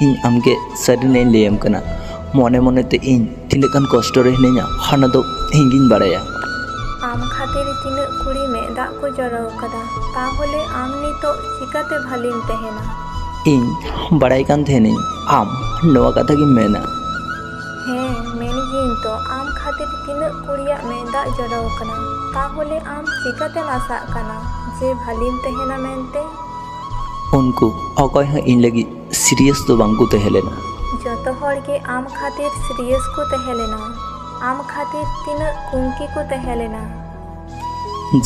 S1: ᱤᱧ ᱟᱢᱜᱮ ᱥᱟᱹᱨᱤᱱᱟᱜ ᱤᱧ ᱞᱟᱹᱭᱟᱢ ᱠᱟᱱᱟ ᱢᱚᱱᱮ ᱢᱚᱱᱮᱛᱮ ᱤᱧ ᱛᱤᱱᱟᱹᱜ ᱜᱟᱱ ᱠᱚᱥᱴᱚ ᱨᱮ ᱦᱤᱱᱟᱹᱧᱟ ᱚᱱᱟ ᱫᱚ ᱤᱧᱜᱤᱧ ᱵᱟᱲᱟᱭᱟ
S2: ᱟᱢ ᱠᱷᱟᱹᱛᱤᱨ ᱛᱤᱱᱟᱹᱜ ᱠᱩᱲᱤ ᱢᱮᱫ ᱫᱟᱜ ᱠᱚ ᱡᱚᱨᱚ ᱟᱠᱟᱫᱟ ᱛᱟᱦᱚᱞᱮ ᱟᱢ ᱱᱤᱛᱚᱜ ᱪᱤᱠᱟᱹᱛᱮ ᱵᱷᱟᱹᱞᱤᱢ ᱛᱟᱦᱮᱱᱟ
S1: ᱤᱧ ᱵᱟᱲᱟᱭ ᱠᱟᱱ ᱛᱟᱦᱮᱱᱤᱧ ᱟᱢ ᱱᱚᱣᱟ ᱠᱟᱛᱷᱟ ᱜᱮᱢ ᱢᱮᱱᱟ
S2: ᱦᱮᱸ ᱢᱮᱱ ᱜᱤᱭᱟᱹᱧ ᱛᱚ ᱟᱢ ᱠᱷᱟᱹᱛᱤᱨ ᱛᱤᱱᱟᱹᱜ ᱠᱩᱲᱤᱭᱟᱜ ᱢᱮᱫ ᱫᱟᱜ ᱡᱚᱨᱚ ᱟᱠᱟᱱᱟ ᱛᱟᱦᱚᱞᱮ ᱟᱢ ᱪᱤᱠᱟᱹᱛᱮᱢ ᱟᱥᱟᱜ ᱠᱟᱱᱟ ᱡᱮ ᱵᱷᱟᱹᱞᱤᱢ ᱛᱟᱦᱮᱱᱟ ᱢᱮᱱᱛᱮ
S1: ᱩᱱᱠᱩ ᱚᱠᱚᱭ ᱦᱚᱸ ᱤᱧ ᱞᱟᱹᱜᱤᱫ ᱥᱤᱨᱤᱭᱟᱥ ᱫᱚ ᱵᱟᱝᱠᱚ ᱛᱟᱦᱮᱸ ᱞᱮᱱᱟ
S2: ᱡᱚᱛᱚ ᱦᱚᱲ ᱜᱮ ᱟᱢ ᱠᱷᱟᱹᱛᱤᱨ ᱥᱤᱨᱤᱭᱟᱥ ᱠᱚ ᱛᱟᱦᱮᱸ ᱞᱮᱱᱟ ᱟᱢ ᱠᱷᱟᱹᱛᱤᱨ ᱛᱤᱱᱟᱹᱜ ᱠᱩᱝᱠᱤ ᱠᱚ ᱛᱟᱦᱮᱸ ᱞᱮᱱᱟ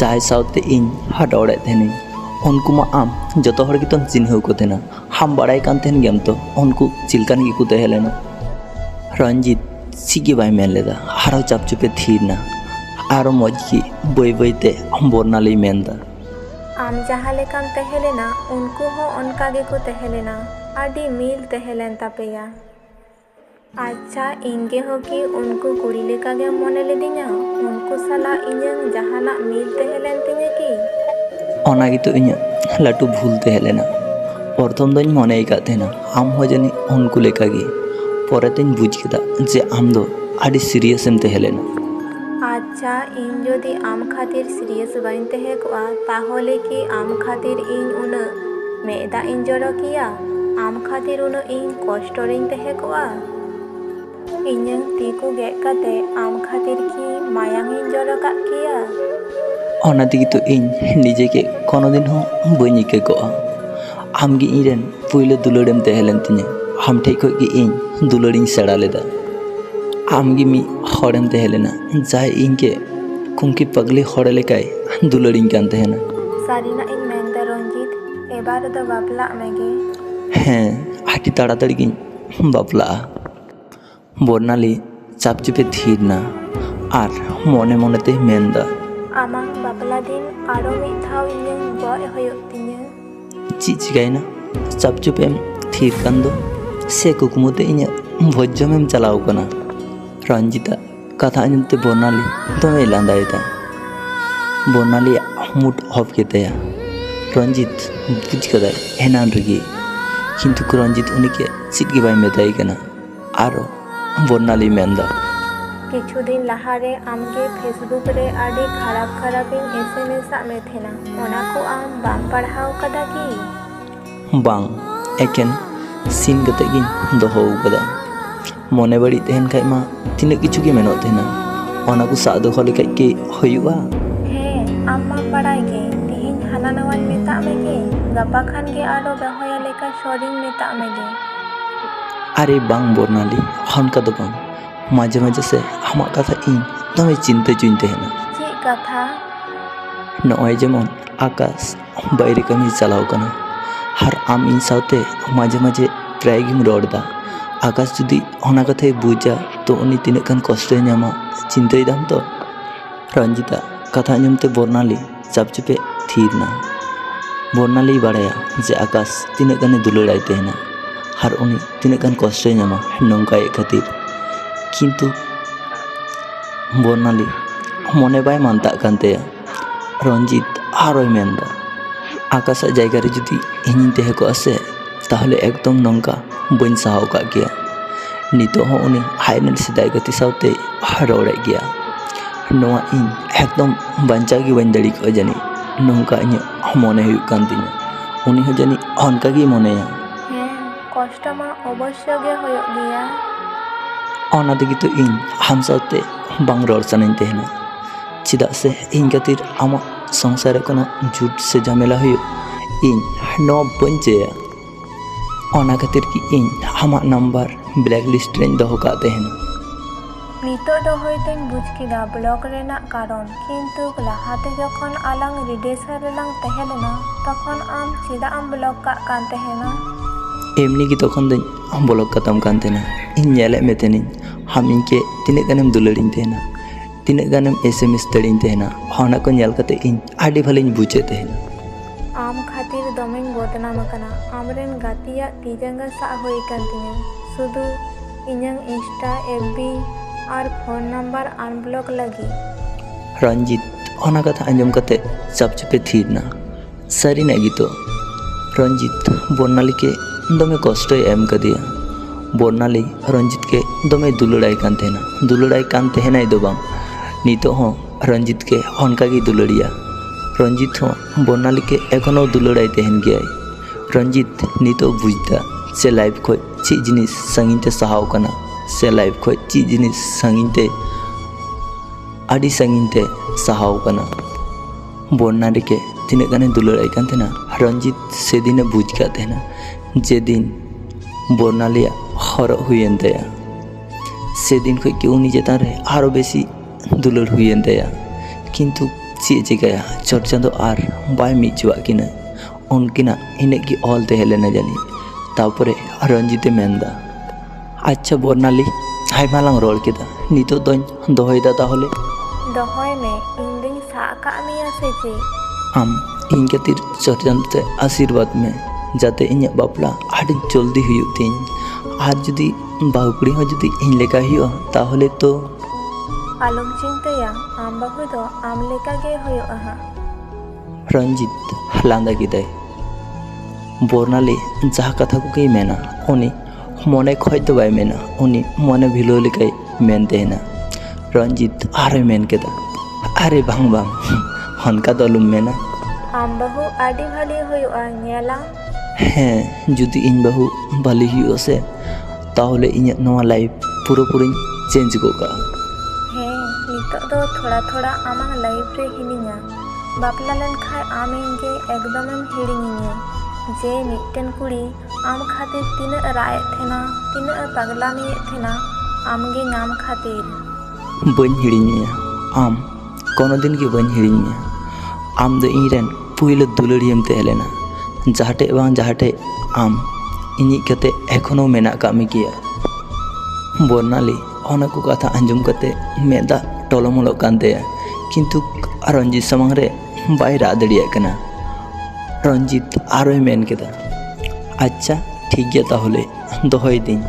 S1: ᱡᱟᱦᱟᱸᱭ ᱥᱟᱶᱛᱮ ᱤᱧ ᱨᱚᱲᱮᱫ ᱛᱟᱦᱮᱱᱤᱧ ᱩᱱᱠᱩ ᱢᱟ ᱟᱢ ᱡᱚᱛᱚ ᱦᱚᱲ ᱜᱮᱛᱚᱢ ᱪᱤᱱᱦᱟᱹᱣ ᱠᱚ ᱛᱟᱦᱮᱱᱟ ᱟᱢ ᱵᱟᱲᱟᱭ ᱠᱟᱱ ᱛᱟᱦᱮᱱ ᱜᱮᱭᱟᱢ ᱛᱚ ᱩᱱᱠᱩ ᱪᱮᱫ ᱞᱮᱠᱟᱱ ᱜᱮᱠᱚ ᱛᱟᱦᱮᱸ ᱞᱮᱱᱟ ᱨᱚᱧᱡᱤᱛ ᱪᱮᱫ ᱜᱮ ᱵᱟᱭ ᱢᱮᱱ ᱞᱮᱫᱟ ᱟᱨᱚ ᱪᱟᱯᱪᱩᱯᱮ ᱛᱷᱤᱨ ᱮᱱᱟ ᱟᱨᱚ ᱢᱚᱡᱽ ᱜᱮ ᱵᱟᱹᱭ ᱵᱟᱹᱭᱛᱮ ᱵᱚᱨᱱᱟᱞᱤ ᱢᱮᱱᱫᱟ
S2: ᱟᱢ ᱡᱟᱦᱟᱸ ᱞᱮᱠᱟᱢ ᱛᱟᱦᱮᱸ ᱞᱮᱱᱟ ᱩᱱᱠᱩ ᱦᱚᱸ ᱚᱱᱠᱟ ᱜᱮᱠᱚ ᱛᱟᱦᱮᱸ ᱞᱮᱱᱟ ᱟᱹᱰᱤ ᱢᱤᱞ ᱛᱟᱦᱮᱸ ᱞᱮᱱ ᱛᱟᱯᱮᱭᱟ ᱟᱪᱪᱷᱟ ᱤᱧ ᱜᱮ ᱦᱚᱸ ᱠᱤ ᱩᱱᱠᱩ ᱠᱩᱲᱤ ᱞᱮᱠᱟᱜᱮᱢ ᱢᱚᱱᱮ ᱞᱤᱫᱤᱧᱟ ᱩᱱᱠᱩ ᱥᱟᱞᱟᱜ ᱤᱧᱟᱹᱜ ᱡᱟᱦᱟᱱᱟᱜ ᱢᱤᱞ ᱛᱟᱦᱮᱸ ᱞᱮᱱ ᱛᱤᱧᱟᱹ ᱠᱤ
S1: ᱚᱱᱟ ᱜᱮᱛᱚ ᱤᱧᱟᱹᱜ ᱞᱟᱹᱴᱩ ᱵᱷᱩᱞ ᱛᱟᱦᱮᱸ ᱞᱮᱱᱟ ᱯᱨᱚᱛᱷᱚᱢ ᱫᱚᱧ ᱢᱚᱱᱮ ᱟᱠᱟᱫ ᱛᱟᱦᱮᱱᱟ ᱟᱢ ᱦᱚᱸ ᱡᱟᱹᱱᱤᱡ ᱩᱱᱠᱩ ᱞᱮᱠᱟᱜᱮ ᱯᱚᱨᱮᱛᱮᱧ ᱵᱩᱡᱽ ᱠᱮᱫᱟ ᱡᱮ ᱟᱢ ᱫᱚ ᱟᱹᱰᱤ ᱥᱤᱨᱤᱭᱟᱥᱮᱢ ᱛᱟᱦᱮᱸ ᱞᱮᱱᱟ
S2: ᱟᱪᱪᱷᱟ ᱤᱧ ᱡᱩᱫᱤ ᱟᱢ ᱠᱷᱟᱹᱛᱤᱨ ᱥᱤᱨᱤᱭᱟᱥ ᱵᱟᱹᱧ ᱛᱟᱦᱮᱸ ᱠᱚᱜᱼᱟ ᱛᱟᱦᱚᱞᱮ ᱠᱤ ᱟᱢ ᱠᱷᱟᱹᱛᱤᱨ ᱤᱧ ᱩᱱᱟᱹᱜ ᱢᱮᱫ ᱫᱟᱜ ᱤᱧ ᱡᱚᱨᱚ ᱠᱮᱭᱟ ᱟᱢ ᱠᱷᱟᱹᱛᱤᱨ ᱩᱱᱟᱹᱜ ᱤᱧ ᱠᱚᱥᱴᱚ ᱨᱤᱧ ᱛᱟᱦᱮᱸ ᱠᱚᱜᱼᱟ ᱤᱧᱟᱹᱜ ᱛᱤ ᱠᱚ ᱜᱮᱫ ᱠᱟᱛᱮ ᱟᱢ ᱠᱷᱟᱹᱛᱤᱨ ᱠᱤ ᱢᱟᱭᱟᱝ ᱤᱧ ᱡᱚᱨᱚ ᱠᱟᱜ ᱠᱮᱭᱟ
S1: ᱚᱱᱟ ᱛᱮᱜᱮ ᱛᱚ ᱤᱧ ᱱᱤᱡᱮকে ᱠᱳᱱᱳ ᱫᱤᱱ ᱦᱚᱸ ᱵᱟᱹᱧ ᱤᱠᱟᱹ ᱠᱚᱜᱼᱟ ᱟᱢᱜᱮ ᱤᱧᱨᱮᱱ ᱯᱳᱭᱞᱳ ᱫᱩᱞᱟᱹᱲᱮᱢ ᱛᱟᱦᱮᱸ ᱞᱮᱱ ᱛᱤᱧᱟᱹ ᱟᱢ ᱴᱷᱮᱡ ᱠᱷᱚᱡ ᱜᱮ ᱤᱧ ᱫᱩᱞᱟᱹᱲᱤᱧ ᱥᱮᱬᱟ ᱞᱮᱫᱟ ᱟᱢᱜᱮ ᱢᱤᱫ ᱦᱚᱲᱮᱢ ᱛᱟᱦᱮᱸ ᱞᱮᱱᱟ ᱡᱟᱦᱟᱸᱭ ᱤᱧকে ᱠᱩᱝᱠᱤ ᱯᱟᱜᱽᱞᱤ ᱦᱚᱲ ᱞᱮᱠᱟᱭ ᱫᱩᱞᱟᱹᱲᱤᱧ ᱠᱟᱱ ᱛᱟᱦᱮᱱᱟ
S2: ᱥᱟᱹᱨᱤᱱᱟᱜ ᱤᱧ ᱢᱮᱱᱫᱟ ᱨᱚᱧᱡᱤᱛ ᱮᱵᱟᱨ ᱫᱚ ᱵᱟᱯᱞᱟᱜ ᱢᱮᱜᱮ
S1: ᱦᱮᱸ ᱟᱹᱰᱤ ᱛᱟᱲᱟᱛᱟᱲᱤ ᱜᱤᱧ ᱵᱟᱯᱞᱟᱜᱼᱟ ᱵᱚᱨᱱᱟলী ᱪᱟᱯᱪᱩᱯᱮ ᱛᱷᱤᱨ ᱮᱱᱟ ᱟᱨ ᱢᱚᱱᱮ ᱢᱚᱱᱮᱛᱮ ᱢᱮᱱᱫᱟ
S2: ᱟᱢᱟᱜ ᱵᱟᱯᱞᱟ ᱫᱤᱱ ᱟᱨᱚ ᱢᱤᱫ ᱫᱷᱟᱣ ᱤᱧᱟᱹᱜ ᱜᱚᱡ ᱦᱩᱭᱩᱜ ᱛᱤᱧᱟᱹ
S1: ᱪᱮᱫ ᱪᱤᱠᱟᱹᱭᱮᱱᱟ ᱪᱟᱯᱪᱩᱯᱮᱢ ᱛᱷᱤᱨ ᱠᱟᱱ ᱫᱚ ᱥᱮ ᱠᱩᱠᱢᱩᱛᱮ ᱤᱧᱟᱹᱜ ᱵᱷᱚᱡᱽ ᱡᱚᱢᱮᱢ ᱪᱟᱞᱟᱣ ᱠᱟᱱᱟ ᱨᱚᱧᱡᱤᱛᱟᱜ ᱠᱟᱛᱷᱟ ᱟᱸᱡᱚᱢᱛᱮ ᱵᱚᱨᱱᱟলী ᱫᱚᱢᱮ ᱞᱟᱸᱫᱟᱭᱮᱫᱟ ᱵᱚᱨᱱᱟলীᱭᱟᱜ ᱢᱩᱰ ᱚᱯᱷ ᱜᱮᱛᱟᱭᱟ ᱨᱚᱧᱡᱤᱛ ᱵᱩᱡᱽ ᱠᱟᱫᱟᱭ ᱮᱱᱟᱱ ᱨᱮᱜᱮ ᱠᱤᱱᱛᱩ ᱨᱚᱧᱡᱤᱛ ᱩᱱᱤকে ᱪᱮᱫ ᱜᱮ ᱵᱟᱭ ᱢᱮᱛᱟᱭ ᱠᱟᱱᱟ ᱟᱨᱚ ᱵᱚᱨᱱᱟলী ᱢᱮᱱᱫᱟ
S2: ᱠᱤᱪᱷᱩ ᱫᱤᱱ ᱞᱟᱦᱟᱨᱮ ᱟᱢᱜᱮ ᱯᱷᱮᱥᱵᱩᱠ ᱨᱮ ᱟᱹᱰᱤ ᱠᱷᱟᱨᱟᱯᱤᱧ SMS ᱟᱫ ᱢᱮ ᱛᱟᱦᱮᱱᱟ ᱚᱱᱟ ᱠᱚ ᱟᱢ ᱵᱟᱢ ᱯᱟᱲᱦᱟᱣ ᱠᱟᱫᱟ ᱠᱤ
S1: ᱵᱟᱝ ᱮᱠᱮᱱ ᱥᱤᱱ ᱠᱟᱛᱮᱫ ᱜᱤᱧ ᱫᱚᱦᱚ ᱟᱠᱟᱫᱟ ᱢᱚᱱᱮ ᱵᱟᱹᱲᱤᱡ ᱛᱟᱦᱮᱱ ᱠᱷᱟᱡ ᱢᱟ ᱛᱤᱱᱟᱹᱜ ᱠᱤᱪᱷᱩ ᱜᱮ ᱢᱮᱱᱟᱜ ᱛᱟᱦᱮᱱᱟ ᱚᱱᱟ ᱠᱚ ᱥᱟᱵ ᱫᱚᱦᱚ ᱞᱮᱠᱷᱟᱡ ᱜᱮ ᱦᱩᱭᱩᱜᱼᱟ
S2: ᱦᱮᱸ ᱟᱢ ᱢᱟᱢ ᱵᱟᱲᱟᱭ ᱜᱮ ᱛᱤᱦᱤᱧ ᱦᱟᱱᱟ ᱱᱟᱣᱟᱧ ᱢᱮᱛᱟᱜ ᱢᱮᱜᱮ ᱜᱟᱯᱟ ᱠᱷᱟᱱ ᱜᱮ ᱟᱨᱚ ᱵᱮᱦᱚᱭᱟ ᱞᱮᱠᱟ ᱥᱚᱨᱤᱧ ᱢᱮᱛᱟᱜ ᱢᱮᱜᱮ
S1: আরে বাং বর্ণালী অনকা ᱫᱚ ᱵᱟᱝ মাঝে মাঝে ᱥᱮ ᱟᱢᱟᱜ ᱠᱟᱛᱷᱟ ᱤᱧ ᱫᱚᱢᱮ ᱪᱤᱱᱛᱟᱹ ᱪᱚᱧ ᱛᱟᱦᱮᱱᱟ
S2: ᱪᱮᱫ ᱠᱟᱛᱷᱟ
S1: ᱱᱚᱜᱼᱚᱭ ᱡᱮᱢᱚᱱ ᱟᱠᱟশ ᱵᱟᱭᱨᱮ ᱠᱟᱹᱢᱤ ᱪᱟᱞᱟᱣ ᱠᱟᱱᱟ ᱟᱨ ᱟᱢ ᱤᱧ ᱥᱟᱶᱛᱮ ᱢᱟঝে ᱢᱟঝে ᱯᱨᱟᱭ ᱜᱮᱢ ᱨᱚᱲ ᱮᱫᱟ আকাশ যদি ᱚᱱᱟ ᱠᱟᱛᱷᱟᱭ ᱵᱩᱡᱟ ᱛᱚ ᱩᱱᱤ ᱛᱤᱱᱟᱹᱜ ᱜᱟᱱ ᱠᱚᱥᱴᱚᱭ ᱧᱟᱢᱟ চিন্তাᱭ দাম তো রঞ্জিতা কথা আঁᱡᱚᱢᱛᱮ বর্ণালী চাপচুপে ᱛᱷᱤᱨ ᱮᱱᱟ বর্ণালীই বাড়ায়া যে আকাশ তিনাᱹᱜ গানে দুলাᱹᱲᱟᱭ ᱛᱟᱦᱮᱱᱟ আর উনি তিনাᱹᱜ গান কষ্টই ᱧᱟᱢᱟ ᱱᱚᱝᱠᱟᱭᱮᱫ ᱠᱷᱟᱹᱛᱤᱨ ᱠᱤᱱᱛᱩ বর্ণালী মনে বাই মানতাᱜ ᱠᱟᱱ ᱛᱟᱭᱟ রঞ্জিত আরোই মেনদা আকাশের জায়গা রে যদি ইᱧᱤᱧ ᱛᱟᱦᱮᱸ ᱠᱚᱜᱼᱟ ᱥᱮ তাহলে একদম নঙ্কা বাᱹᱧ ᱥᱟᱦᱟᱣ ᱠᱟᱜ ᱜᱮᱭᱟ ᱱᱤᱛᱚᱜ ᱦᱚᱸ ᱩᱱᱤ ᱟᱡᱨᱮᱱ ᱥᱮᱫᱟᱭ ᱜᱟᱛᱮ ᱥᱟᱶᱛᱮ ᱨᱚᱲᱮᱫ ᱜᱮᱭᱟ ᱱᱚᱣᱟ ᱤᱧ একদম ᱵᱟᱧᱪᱟᱣ ᱜᱮ ᱵᱟᱹᱧ ᱫᱟᱲᱮ ᱠᱚᱜᱼᱟ ᱡᱟᱹᱱᱤᱡ ᱱᱚᱝᱠᱟ ᱤᱧᱟᱹᱜ ᱢᱚᱱᱮ ᱦᱩᱭᱩᱜ ᱠᱟᱱ ᱛᱤᱧᱟᱹ ᱩᱱᱤ ᱦᱚᱸ ᱡᱟᱹᱱᱤᱡ ᱚᱱᱠᱟ ᱜᱮᱭ ᱢᱚᱱᱮᱭᱟ
S2: ᱦᱮᱸ कष्ट मा अवश्य गे होयोग गिया।
S1: ᱚᱱᱟ ᱛᱮᱜᱮ ᱛᱚ ᱤᱧ ᱟᱢ ᱥᱟᱶᱛᱮ ᱵᱟᱝ ᱨᱚᱲ ᱥᱟᱱᱟᱧ ᱛᱟᱦᱮᱱᱟ, ᱪᱮᱫᱟᱜ ᱥᱮ ᱤᱧ ᱠᱷᱟᱹᱛᱤᱨ ᱟᱢᱟᱜ ᱥᱚᱝᱥᱟᱨ ᱨᱮ ᱠᱳᱱᱳ ᱡᱷᱩᱴ ᱥᱮ ᱡᱷᱟᱢᱮᱞᱟ ᱦᱩᱭᱩᱜ ᱤᱧ ᱱᱚᱣᱟ ᱵᱟᱹᱧ ᱪᱟᱹᱭᱟ। ᱚᱱᱟ ᱠᱷᱟᱹᱛᱤᱨ ᱜᱮ ᱤᱧ ᱟᱢᱟᱜ ᱱᱟᱢᱵᱟᱨ ᱵᱞᱮᱠ ᱞᱤᱥᱴ ᱨᱮᱧ ᱫᱚᱦᱚ ᱠᱟᱜ ᱛᱟᱦᱮᱱᱟ।
S2: नितोग दो होयतोኝ बुझ केदा ब्लॉक रेनाग कारण, किन्तु लाहाते जखन आलांग रिलेशन रेलांग तहें लेना तखन आम चेदाग आम ब्लॉक काग कान तहेना?
S1: एमनी की तखन दो ब्लॉक काताम कान तहेना। इन नेलेद मे तहेनिñ आम इनके तिनाग गानेम दुलाड़िñ तहेना, तिनाग गानेम SMS दाड़िñ तहेना। ओना को नेल काते इन आडी भालिñ बुझे तहेना।
S2: आम खातिर दमेñ बदनाम आकाना, आमरेन गातियाग तीजांगा सा होय कान तिᱧा, शुधु इᱧांग इंस्टा FB और फोन नंबर अनब्लॉक लगी।
S1: रंजित ओना कथा आंजम काते चपचपे थीरना। सारिना गी तो रंजित बर्णाली के दमे कष्टय एम कदिया। बर्णाली रंजित के दमे दुलाड़ाय कान तहेना, दुलाड़ाय कान तहेनाय दो बांग, नितो हों रंजित के ओनका गी दुलाड़िया। रंजित हों बर्णाली के एखोनो दुलाड़ाय तहेन गयाय। रंजित नितो बुझदा से लाइफ खोज चेद जिनिस सागिनते साहाव काना, से लाइफ खोज चेद जिनिस सागिनते आडी सागिनते साहाव काना। बर्णाली के तिनाग गाने दुलाड़ाय कान तहेना रंजित सेदिने बुझ काग तहेना, जेदिन बर्णालिया हरक हुयेन ताया। सेदिन खय के उनी चेतान रे आरो बेसी दुलाड़ हुयेन ताया, किन्तु चेद चिकाया चट चाँदो आर बाय मिद होचुआग किना। उनकिना इनाग गी ऑल तहें लेना जानी। तारपरे रंजिते मेनदा, अच्छा बर्णाली आयमा लांग रोड़ केदा, नितोग दोñ दोहयदा ताहले।
S2: दहय मे इñ दोñ सा काग मेया से चे?
S1: आम इñ खातिर चट चाँदो ते आशीर्वाद में जाते इᱧाग बापला आडी जल्दी हुयुग तिñ, आर जुदी बाहु कुड़ी हों जुदी इñ लेका हुयुगा ताहले तो
S2: आलम चिंताया, आम बाहु दो आम लेका गे होयोगा हां।
S1: रंजित लांदा केदाय। बर्णाली जहाँ कथा को गई मेना उनी मने खय तो बाय मेना, उनी मने भिलो लेकाय मेन तहेना। रंजित आरे मेन केदा, अरे बांग बांग हनका दो आलुम मेना।
S2: आम बाहु आडी भाली होयोगा नेला।
S1: हाँ जुदी इन बाहु भाली हुयुगा से ताहले इñाग नोआ लाइफ पुरोपुरी चेंज गोगा।
S2: हाँ नितोग दो थोड़ा थोड़ा आमांग लाइफ रे हिनिñा, बापला लेन खाय आम इñगे एकदमेम हिड़िñिñा जे मिट्टन कुड़ी आम खातिर तिनाग राएद थेना, तिनाग पागलामियेद थेना आमगे नाम खातिर।
S1: बन हिड़िñया आम कोनो दिन के बन हिड़िñया। आम दो इñरेन पुइलो दुलाड़ियम तहें लेना, जहाटे बांग जहाटे आम इñिज कते एखोनो मेना काग मे गिया। बर्णाली ओना को कथा आंजम कते मेदा टलमलग कान ताया, किन्तु रंजित सामांग रे बाय राग दाड़ियाग काना। रंजित आरोय मेन केदा, अच्छा ठीक गया ताहले दोहयदिñ।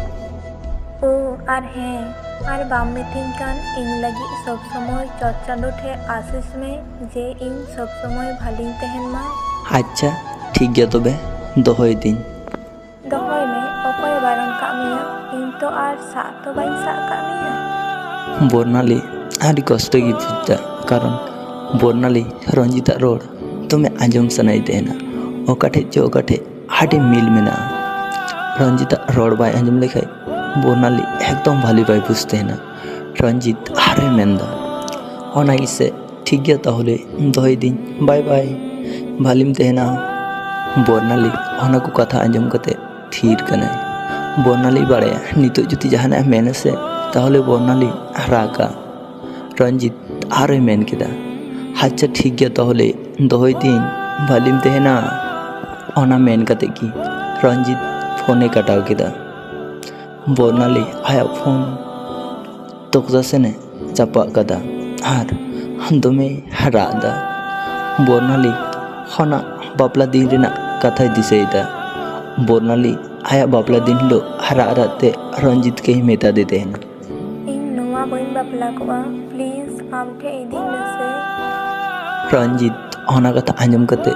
S2: ओ आर हाँ आर बाम मिथिङ कान इñ लगी सब समय चट चाँदो ठे आशीष में जे इñ सब समय भालिñ तहेन मा।
S1: अच्छा ठीक गया तबे दोहयदिñ।
S2: दहय में अकय बारन काग मेया, इñ तो आर सा तो बाइñ सा काग मेया।
S1: बर्णाली आडी कष्ट गी बुझदा, कारण बर्णाली रंजिता रोड़ दमे आंजम सनाई तहेना। ओकाठे जो ओकाठे आडी मिल मेना। रंजिता रोड़ बाय आंजम लेखाय बर्णाली एकदम भाली बाय बुझ तहेना। रंजित आरोय मेनदा, ओना गिसे ठीक गया ताहले दोहयदिñ, बाय बाय भालिम तहेना। बर्णाली ओना को कथा आंजम कते थीर कनाय। बर्णाली बाड़ाया नितोग जुदी जहानाय मेना से ताहले बर्णाली रागा। रंजित आरोय मेन केदा, अच्छा ठीक गया ताहले दोहयदिñ, भालिम तहेना। ओना मेन काते कि रंजित फोने काटाव केदा। बर्णाली आया फोन तोकजा सेने चापा कादा आर दमे रागदा। बर्णाली होना बापला दिन रेना कथाय दिसायदा। बर्णाली आया बापला दिन हिलो राग रागते रंजित के मेता दे तहेना,
S2: इñ नोआ बाइñ बापला कोआ, प्लीज आम ठे इदिñ मेसे।
S1: रंजित ओना कथा आंजम कते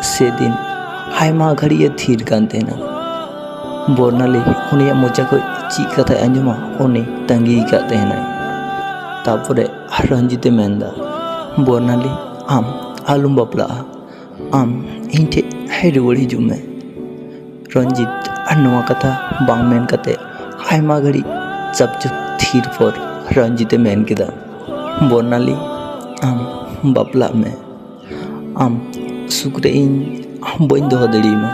S1: सेदिन आयमा घड़िया थीर कान तहेना। बर्णाली उनिया मोचा खय चेद कथाय आंजमा उनी तंगी काग तहेनाय। तारपरे रंजिते मेनदा, बर्णाली आम आलुम बापलाआ, आम इñ ठे रुवाड़ हिजुग मे। रंजित ᱟᱨ ᱱᱚᱣᱟ ᱠᱟᱛᱷᱟ ᱵᱟᱝ ᱢᱮᱱ ᱠᱟᱛᱮ ᱟᱭᱢᱟ ᱜᱷᱟᱹᱲᱤᱡ ᱪᱩᱯᱪᱟᱯ ᱛᱷᱤᱨ ᱯᱚᱨ ᱨᱚᱧᱡᱤᱛᱮ ᱢᱮᱱ ᱠᱮᱫᱟ, ᱵᱚᱨᱱᱟᱞᱤ ᱟᱢ ᱵᱟᱯᱞᱟᱜ ᱢᱮ। ᱟᱢ ᱥᱩᱠ ᱨᱮ ᱤᱧ ᱵᱟᱹᱧ ᱫᱚᱦᱚ ᱫᱟᱲᱮᱭᱟᱢᱟ,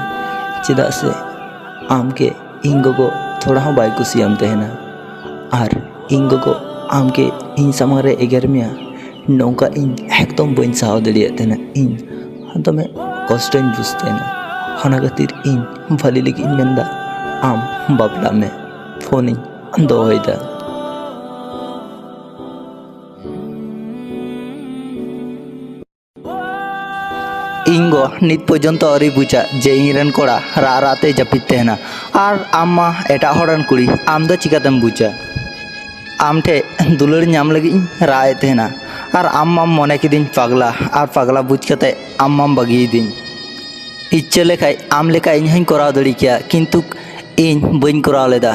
S1: ᱪᱮᱫᱟᱜ ᱥᱮ ᱟᱢᱜᱮ ᱤᱧ ᱜᱚᱜᱚ ᱛᱷᱚᱲᱟ ᱦᱚᱸ ᱵᱟᱭ ᱠᱩᱥᱤᱭᱟᱢ ᱛᱟᱦᱮᱱᱟ। ᱟᱨ ᱤᱧ ᱜᱚᱜᱚ ᱟᱢᱜᱮ ᱤᱧ ᱥᱟᱢᱟᱝ ᱨᱮ ᱮᱜᱮᱨ ᱢᱮᱭᱟ, ᱱᱚᱝᱠᱟ ᱤᱧ ᱮᱠᱫᱚᱢ ᱵᱟᱹᱧ ᱥᱟᱦᱟᱣ ᱫᱟᱲᱮᱭᱟᱜ ᱛᱟᱦᱮᱱᱟ। ᱤᱧ ᱫᱚᱢᱮ ᱠᱚᱥᱴᱚᱧ ᱵᱩᱡᱽ ᱛᱟᱦᱮᱱᱟ। ᱚᱱᱟ ᱠᱷᱟᱹᱛᱤᱨ ᱤᱧ ᱵᱷᱟᱹᱞᱤ ᱞᱟᱹᱜᱤᱫ ᱤᱧ ᱢᱮᱱᱫᱟ ᱟᱢ ᱵᱟᱯᱞᱟᱜ ᱢᱮ। ᱯᱷᱳᱱᱤᱧ ᱫᱚᱦᱚᱭᱮᱫᱟ। ᱤᱧ ᱜᱚ ᱱᱤᱛ ᱯᱚᱨᱡᱚᱱᱛᱚ ᱟᱹᱣᱨᱤ ᱵᱩᱡᱟ ᱡᱮ ᱤᱧᱨᱮᱱ ᱠᱚᱲᱟ ᱨᱟᱜ ᱨᱟᱜ ᱛᱮ ᱡᱟᱹᱯᱤᱫ ᱛᱟᱦᱮᱱᱟ, ᱟᱨ ᱟᱢ ᱢᱟ ᱮᱴᱟᱜ ᱦᱚᱲ ᱨᱮᱱ ᱠᱩᱲᱤ, ᱟᱢ ᱫᱚ ᱪᱤᱠᱟᱹᱛᱮᱢ ᱵᱩᱡᱟ? ᱟᱢ ᱴᱷᱮᱡ ᱫᱩᱞᱟᱹᱲ ᱧᱟᱢ ᱞᱟᱹᱜᱤᱫ ᱤᱧ ᱨᱟᱜ ᱮᱫ ᱛᱟᱦᱮᱱᱟ, ᱟᱨ ᱟᱢ ᱢᱟᱢ ᱢᱚᱱᱮ ᱠᱤᱫᱤᱧ ᱯᱟᱜᱽᱞᱟ, ᱟᱨ ᱯᱟᱜᱽᱞᱟ ᱵᱩᱡᱽ ᱠᱟᱛᱮ ᱟᱢ ᱢᱟᱢ ᱵᱟᱹᱜᱤᱭᱤᱫᱤᱧ। ইচ্ছে লেখায় আম লেখা ᱤᱧ ᱦᱚᱧ ᱠᱚᱨᱟᱣ ᱫᱟᱲᱮ ᱠᱮᱭᱟ, ᱠᱤᱱᱛᱩ ᱤᱧ ᱵᱟᱹᱧ ᱠᱚᱨᱟᱣ ᱞᱮᱫᱟ,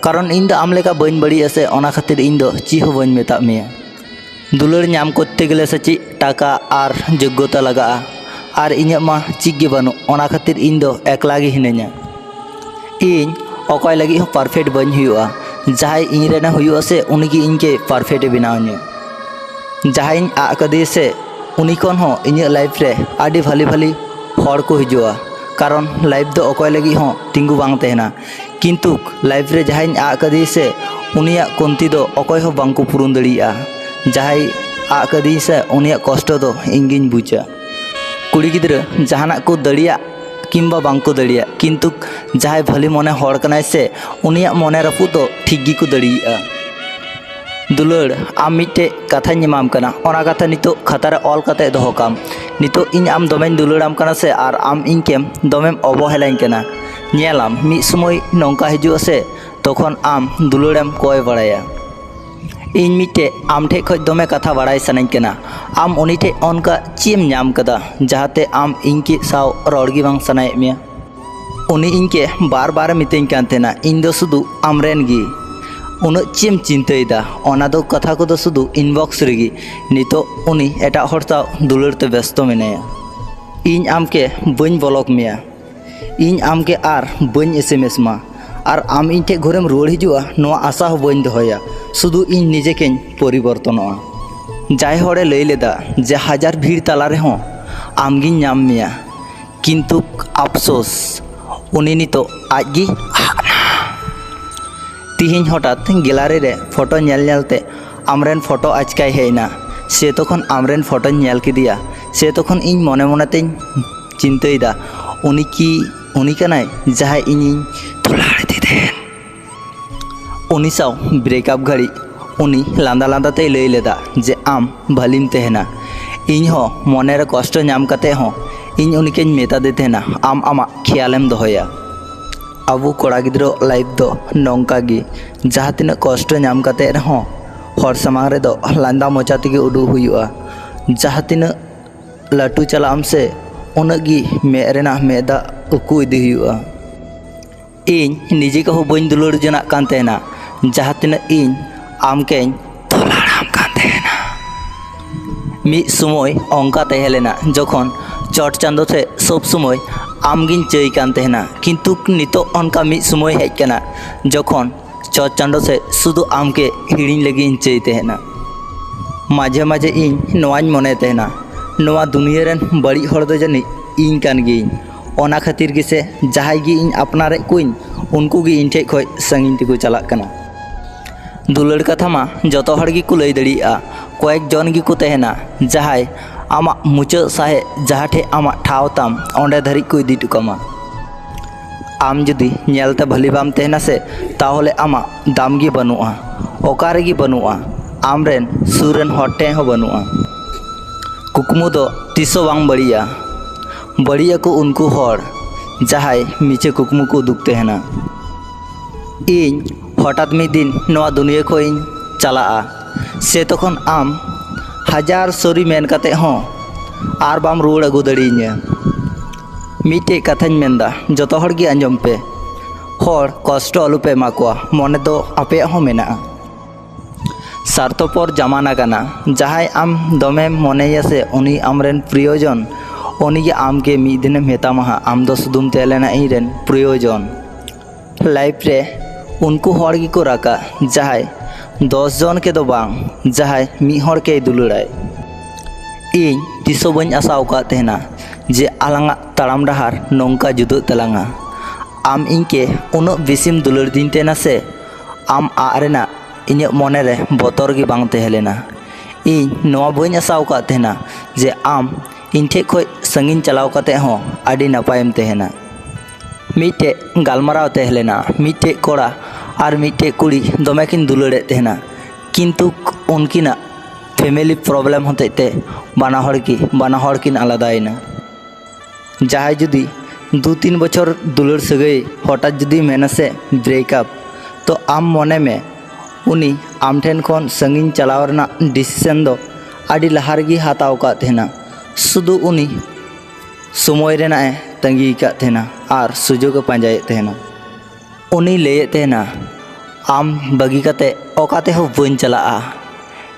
S1: ᱠᱟᱨᱚᱱ ᱤᱧ ᱫᱚ ᱟᱢ লেখা ᱵᱟᱹᱧ ᱵᱟᱹᱲᱤᱡ ᱟᱥᱮ, ᱚᱱᱟ ᱠᱷᱟᱹᱛᱤᱨ ᱤᱧ ᱫᱚ ᱪᱮᱫ ᱦᱚᱸ ᱵᱟᱹᱧ ᱢᱮᱛᱟᱜ ᱢᱮᱭᱟ। দুলার ᱧᱟᱢ করতে গেলে সে চᱮᱫ টাকা আর যোগ্যতা লাগাᱜᱼᱟ, আর ইᱧᱟᱹᱜ ᱢᱟ ᱪᱮᱫ ᱜᱮ ᱵᱟᱹᱱᱩᱜ, ᱚᱱᱟ ᱠᱷᱟᱹᱛᱤᱨ ᱤᱧ ᱫᱚ ᱮᱠᱞᱟ ᱜᱮ ᱦᱤᱱᱟᱹᱧᱟ। ᱤᱧ ᱚᱠᱚᱭ ᱞᱟᱹᱜᱤᱫ ᱦᱚᱸ ᱯᱟᱨᱯᱷᱮক্ᱴ ᱵᱟᱹᱧ ᱦᱩᱭᱩᱜᱼᱟ, ᱡᱟᱦᱟᱸᱭ ᱤᱧ ᱨᱮᱱᱮ ᱦᱩᱭᱩᱜᱼᱟ ᱥᱮ ᱩᱱᱤᱜᱮ ᱤᱧকে ᱯᱟᱨᱯᱷᱮক্ᱴ ᱮ ᱵᱮᱱᱟᱣᱤᱧᱟ। ᱡᱟᱦᱟᱸᱭᱤᱧ ᱟᱜ ᱠᱟᱫᱮᱭᱟ ᱥᱮ ᱩᱱᱤ ᱠᱷᱚᱱ ᱦᱚᱸ ᱤᱧᱟᱹᱜ ᱞᱟᱭᱤᱯᱷ ᱨᱮ ᱟᱹᱰᱤ ᱵᱷᱟᱹᱞᱤ ᱵᱷᱟᱹᱞᱤ ᱦᱚᱲ ᱠᱚ ᱦᱤᱡᱩᱜᱼᱟ, ᱠᱟᱨᱚᱱ ᱞᱟᱭᱤᱯᱷ ᱫᱚ ᱚᱠᱚᱭ ᱞᱟᱹᱜᱤᱫ ᱦᱚᱸ ᱛᱤᱸᱜᱩ ᱵᱟᱝ ᱛᱟᱦᱮᱱᱟ, ᱠᱤᱱᱛᱩ ᱞᱟᱭᱤᱯᱷ ᱨᱮ ᱡᱟᱦᱟᱸᱭᱤᱧ ᱟᱜ ᱠᱟᱫᱮᱭᱟ ᱥᱮ ᱩᱱᱤᱭᱟᱜ ᱠᱚᱢᱛᱤ ᱫᱚ ᱚᱠᱚᱭ ᱦᱚᱸ ᱵᱟᱝᱠᱚ ᱯᱩᱨᱩᱱ ᱫᱟᱲᱮᱭᱟᱜᱼᱟ। ᱡᱟᱦᱟᱸᱭ ᱟᱜ ᱠᱟᱫᱮᱭᱟ ᱥᱮ ᱩᱱᱤᱭᱟᱜ ᱠᱚᱥᱴᱚ ᱫᱚ ᱤᱧᱜᱤᱧ ᱵᱩᱡᱟ। ᱠᱩᱲᱤ ᱜᱤᱫᱽᱨᱟᱹ ᱡᱟᱦᱟᱱᱟᱜ ᱠᱚ ᱫᱟᱲᱮᱭᱟᱜ কিংবা বাংকো দাঁড়িয়ে, কিন্তু যাহাই ভালি মনে হড় কানাই সে উনিয়াক মনে রাপুদ দো ঠিক গিকো দাঁড়িয়েগᱼᱟ। দুলার আম মিটে কাথাᱧ এমাম কানা, ওনা কাথা নিতো খাতারে অল কাতে দোহো কাম। নিতো ইñ আম দমেñ দুলারাম কানা সে আর আম ইñকেম দমেম অবহেলাñ কানা। ñelam mid সময় নঙ্কা হিজুᱜᱼᱟ সে তখন আম দুলারেম কয় বাড়ায়া। ᱤᱧ ᱢᱤᱫᱴᱮᱡ ᱟᱢ ᱴᱷᱮᱡ ᱠᱷᱚᱡ ᱫᱚᱢᱮ ᱠᱟᱛᱷᱟ ᱵᱟᱲᱟᱭ ᱥᱟᱱᱟᱧ ᱠᱟᱱᱟ, ᱟᱢ ᱩᱱᱤ ᱴᱷᱮᱡ ᱚᱱᱠᱟ ᱪᱮᱫ ᱮᱢ ᱧᱟᱢ ᱠᱟᱫᱟ ᱡᱟᱦᱟᱸᱛᱮ ᱟᱢ ᱤᱧ ᱠᱤ ᱥᱟᱶ ᱨᱚᱲ ᱜᱮ ᱵᱟᱝ ᱥᱟᱱᱟᱭᱮᱫ ᱢᱮᱭᱟ? ᱩᱱᱤ ᱤᱧকে ᱵᱟᱨ ᱵᱟᱨ ᱢᱤᱛᱟᱹᱧ ᱠᱟᱱ ᱛᱟᱦᱮᱱᱟ ᱤᱧ ᱫᱚ ᱥᱩᱫᱷᱩ ᱟᱢᱨᱮᱱ ᱜᱮ, ᱩᱱᱟᱹᱜ ᱪᱮᱫ ᱮᱢ ᱪᱤᱱᱛᱟᱹᱭᱮᱫᱟ? ᱚᱱᱟ ᱫᱚ ᱠᱟᱛᱷᱟ ᱠᱚᱫᱚ ᱥᱩᱫᱷᱩ ᱤᱱᱵᱚক্স ᱨᱮᱜᱮ, ᱱᱤᱛᱚᱜ ᱩᱱᱤ ᱮᱴᱟᱜ ᱦᱚᱲ ᱥᱟᱶ ᱫᱩᱞᱟᱹᱲ ᱛᱮ ᱵᱮᱥᱛᱚ ᱢᱮᱱᱟᱭᱟ। ᱤᱧ ᱟᱢকে ᱵᱟᱹᱧ ᱵᱞᱚᱠ ᱢᱮᱭᱟ, ᱤᱧ ᱟᱢকে ᱟᱨ ᱵᱟᱹᱧ SMS ᱢᱟ, আর আম ইñ ᱴᱷᱮᱡ ঘরেম রুয়াড় হিজুᱜᱼᱟ ᱱᱚᱣᱟ আশা ᱦᱚᱸ ᱵᱟᱹᱧ ᱫᱚᱦᱚᱭᱟ, শুধু ইñ নিজেকেᱧ পরিবর্তনᱚᱜᱼᱟ। যাই হড়ে লই লেদা যে হাজার ভিড় তালা রেহᱚᱸ আমগিᱧ ᱧᱟᱢ ᱢᱮᱭᱟ, কিন্তু আফসোস উনি নিতো আজগি তিহিᱧ হঠাৎ গ্যালারি রে ফটো ᱧᱮᱞ ᱧᱮᱞতে আমরেন ফটো আজকাই হেইনা। সে তখন আমরেন ফটোᱧ ᱧᱮᱞ কিদিয়া, সে তখন ইñ মনে মনেতেኝ চিন্তাইদা উনি কানাই যাহাই ইᱧᱤᱧ দুলাড়ᱮᱫᱮ ᱛᱟᱦᱮᱱ। উনি সাও ব্রেকআপ ঘাড়ি উনি লাঁদা লাঁদাতেই লই লেদা যে আম ভালিম তেহেনা। ইᱧ ᱦᱚᱸ মনের কষ্ট ᱧᱟᱢ ᱠᱟᱛᱮ ᱦᱚᱸ ইᱧ উনিকেᱧ মেতাদে তেহেনা আম আমাক খেয়ালেম দᱚᱦᱚᱭᱟ। আবু কড়া গিদ্রো লাইফ দো নঙ্কা ᱜᱮ, ᱡᱟᱦᱟᱸ ᱛᱤᱱᱟᱹᱜ কষ্ট ᱧᱟᱢ ᱠᱟᱛᱮ ᱨᱮᱦᱚᱸ ᱦᱚᱲ ᱥᱟᱢᱟᱝ ᱨᱮᱫᱚ ᱞᱟᱸᱫᱟ ᱢᱚᱪᱟ ᱛᱮᱜᱮ ᱩᱰᱩᱠ ᱦᱩᱭᱩᱜᱼᱟ। ᱡᱟᱦᱟᱸ ᱛᱤᱱᱟᱹᱜ ᱞᱟᱹᱴᱩ ᱪᱟᱞᱟᱜ ᱟᱢ ᱥᱮ ᱩᱱᱟᱹᱜ ᱜᱮ ᱢᱮᱫ ᱨᱮᱱᱟᱜ ᱢᱮᱫ ᱫᱟᱜ ᱩᱠᱩ ᱤᱫᱤ ᱦᱩᱭᱩᱜᱼᱟ। ᱤᱧ ᱱᱤᱡᱮ ᱠᱚᱦᱚᱸ ᱵᱟᱹᱧ ᱫᱩᱞᱟᱹᱲ ᱡᱚᱱᱟᱜ ᱠᱟᱱ ᱛᱟᱦᱮᱱᱟ, ᱡᱟᱦᱟᱸ ᱛᱤᱱᱟᱹᱜ ᱤᱧ আমকেᱧ দুলাড়াম কান তাহেনা। মিদ সময় অঙ্কা তাহে লেনা যখন চট চাঁদো তে সব সময় আমগিᱧ চাই কান তাহেনা, কিন্তু নিতো অনকা মিদ সময় হেজ কানা যখন চট চাঁদো তে শুধু আমকে হিড়িᱧ ᱞᱟᱹᱜᱤᱫ ᱤᱧ চাই তাহেনা। মাঝে মাঝে ইᱧ নোয়াᱧ মনে তাহেনা নোয়া দুনিয়া রেন বাড়িᱡ হড় ᱫᱚ ᱡᱟᱹᱱᱤᱡ ᱤᱧ ᱠᱟᱱ ᱜᱤᱭᱟᱹᱧ। ᱚᱱᱟ ᱠᱷᱟᱹᱛᱤᱨ ᱜᱮᱥᱮ ᱡᱟᱦᱟᱸᱭ ᱜᱮ ᱤᱧ ᱟᱯᱱᱟᱨᱮᱫ ᱠᱚᱣᱟᱧ ᱩᱱᱠᱩ ᱜᱮ ᱤᱧ ᱴᱷᱮᱡ ᱠᱷᱚᱡ ᱥᱟᱺᱜᱤᱧ ᱛᱮᱠᱚ ᱪᱟᱞᱟᱜ ᱠᱟᱱᱟ। দুলার কথা মা যত হড় গᱮᱠᱚ ᱞᱟᱹᱭ ᱫᱟᱲᱮᱭᱟᱜᱼᱟ, কয়েক জন গᱮᱠᱚ ᱛᱟᱦᱮᱱᱟ ᱡᱟᱦᱟᱸᱭ ᱟᱢᱟᱜ ᱢᱩᱪᱟᱹᱫ ᱥᱟᱦᱮᱫ ᱡᱟᱦᱟᱸ ᱴᱷᱮᱡ ᱟᱢᱟᱜ ᱴᱷᱟᱶ ᱛᱟᱢ ᱚᱸᱰᱮ ᱫᱷᱟᱹᱨᱤᱡ ᱠᱚ ᱤᱫᱤ ᱦᱚᱴᱚ ᱠᱟᱢᱟ। আম যদি ᱧᱮᱞতে ᱵᱷᱟᱹᱞᱤ ᱵᱟᱢ ᱛᱟᱦᱮᱱᱟ ᱥᱮ তাহলে আমাক দাম ᱜᱮ ᱵᱟᱹᱱᱩᱜᱼᱟ, ᱚᱠᱟ ᱨᱮᱜᱮ ᱵᱟᱹᱱᱩᱜᱼᱟ, ᱟᱢᱨᱮᱱ ᱥᱩᱨ ᱨᱮᱱ ᱦᱚᱲ ᱴᱷᱮᱡ ᱦᱚᱸ ᱵᱟᱹᱱᱩᱜᱼᱟ। কুকুমু ᱫᱚ ᱛᱤᱥᱦᱚᱸ ᱵᱟᱝ ᱵᱟᱹᱲᱤᱡᱼᱟ, ᱵᱟᱹᱲᱤᱡ ᱟᱠᱚ ᱩᱱᱠᱩ ᱦᱚᱲ ᱡᱟᱦᱟᱸᱭ ᱢᱤᱪᱷᱟᱹ ᱠᱩᱠᱢᱩ ᱠᱚ ᱩᱫᱩᱜ ᱛᱟᱦᱮᱱᱟ। ᱤᱧ হঠাৎ ᱢᱤᱫ ᱫᱤন ᱱᱚᱣᱟ দুনিয়া ᱠᱷᱚᱡ ᱤᱧ ᱪᱟᱞᱟᱜᱼᱟ, ᱥᱮ তখন আম হাজার সরি মেন কাতে হᱚᱸ আর বাম রুয়াড় আᱹᱜᱩ ᱫᱟᱲᱮᱭᱟᱹᱧᱟ। ᱢᱤᱫᱴᱮᱡ ᱠᱟᱛᱷᱟᱧ ᱢᱮᱱᱫᱟ ᱡᱚᱛᱚ ᱦᱚᱲ ᱜᱮ ᱟᱸᱡᱚᱢ ᱯᱮ, ᱦᱚᱲ ᱠᱚᱥᱴᱚ ᱟᱞᱚᱯᱮ ᱮᱢᱟ ᱠᱚᱣᱟ, ᱢᱚᱱᱮ ᱫᱚ ᱟᱯᱮᱭᱟᱜ ᱦᱚᱸ ᱢᱮᱱᱟᱜᱼᱟ। স্বার্থপর জামানা কানা, যাহাই আম দমেম মনেᱭᱟ ᱥᱮ উনি আমরেন প্রিয়জন, উনিগে আমকে মিদ দিনে মেতামা আম ᱫᱚ ᱥᱩᱫᱩᱢ ᱛᱟᱦᱮᱸ ᱞᱮᱱᱟ ᱤᱧᱨᱮᱱ ᱯᱨᱤᱭᱚᱡᱚᱱ। लाइफ रे उनको हर गिको राका जहाय 10 जन के दो बांग जहाय मी हर के दुलुड़ाय इन तिसो बन आसाव का तेना जे आलांगा ताड़ाम डाहार नौका जुदो तलांगा आम इनके उनो बेसिम दुलुड़ दिन तेना से आम आरेना इन मने रे बतर गे बांग तेहलेना इन नवा बन आसाव का तेना जे आम इन ठे खोय संगिन चलाव काते हो आडी नापायम तेहना मिटे गालमाराव तेहलेना मिटे कोड़ा और मिटे कुड़ी दमे किन दुलड़े तेहना किंतु उनकिना फैमिली प्रॉब्लम होते ते बाना हड़ किन आलादायना जहाय जुदी 2-3 बछर दुलड़ सगई हठात जुदी मेना से ब्रेकअप तो आम मने में उनी आम ठेन खन संगिन चलाव रना डिसीजन दो आडी लहार गी हाताव का तेहना सुदु उनी समय रेना तंगी का तेहना और सुजोग पांजाए तेहना उनी ले तेहना आम बगी काते ओकाते हो बन चला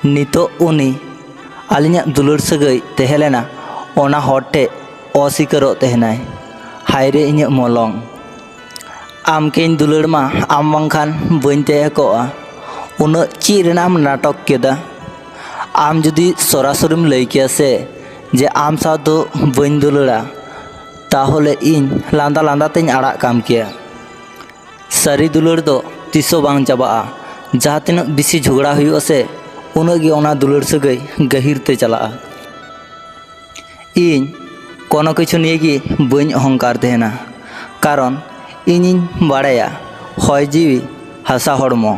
S1: नितो उनी आलिया दुलड़ सगई तेहलेना ओना हटे असिकारो तेहनाय हायरे इᱧ मलंग आम केन दुलड़ मा आम बांखान बन तेहकोआ उन ची रेनाम नाटक केदा आम जुदी सरासरिम लई किया से जे आम साव दो बन दुलड़ा ताहले इन लांदा लांदा तेñ आड़ा काम किया सारी दुलड़ दो तिसो बांग चाबा जहाँ तिना बिसी झगड़ा हुई से उनगे ओना दुलड़ सगई गहिर ते चला इन कोनो किछु निये गी बन अहंकार तेहना कारण इनिन बाड़ाया हय जीवी हासा हड़मो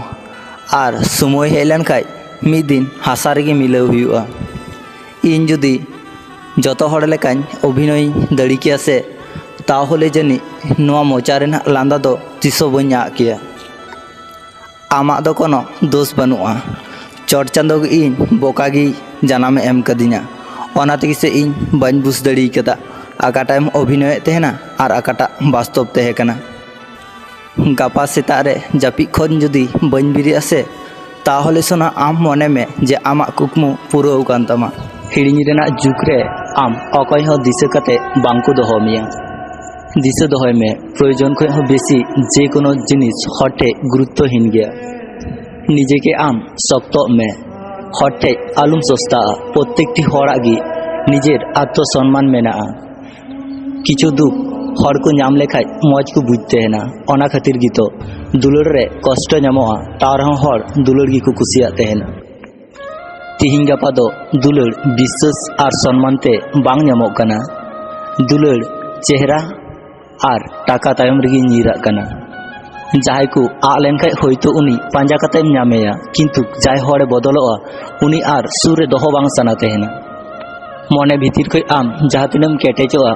S1: और समय हेज लेन खाय मिद दिन हासा रेगे मिलाव हुआ इन जुदी जतो हड़ लेकान अभिनय दाड़ी किया से ताहले जानी नोआ मोचा रेना लांदा दो तिसो बन आ किया आमा दो कोनो दोष बनुआ चट चांदो इन बोकागी जानामे एम कदिना ओना तेगे से इन बाñ बुझ दाड़ी कदा आकाटा एम अभिनय तेहना और आकाटा वास्तव तेहे कना गापा सेता रे जापी खन जुदी बाñ बिरिया से ताहले सोना आम मने में जे आमा कुकमु पुरो कान तमा हिड़िñ रेना जुग रे आम अकय हो दिसे कते बांको दोहो मिया दिसे दोहय में प्रयोजन खय हो बेसी जे कोनो जिनिस हटे गुरुत्वहीन गया निजे के आम शक्त में हटे आलुम सस्ता प्रत्येकटी हड़ागी निजेर आत्मसम्मान मेना किछु दुख हड़ को नाम लेखाय मौज को बुझते है ना ओना खातिर गी तो दुलड़ रे कष्ट नामोआ तार हड़ दुलड़ गी को कुसियाते है ना तिहिं गापा दो दुलड़ विश्वास और सम्मान ते बांग नामोग कना दुलड़ चेहरा और टाका तायम रेगी नीरा कना जहाय को आ लेन खाय होयतो उनी पांजा कातेम नामेया किंतु जाय हड़े बदलोआ उनी आर सुर रे दोहो बांग साना तेहना मने भीतिर खय आम जहाँ तिनाम केटेचोआ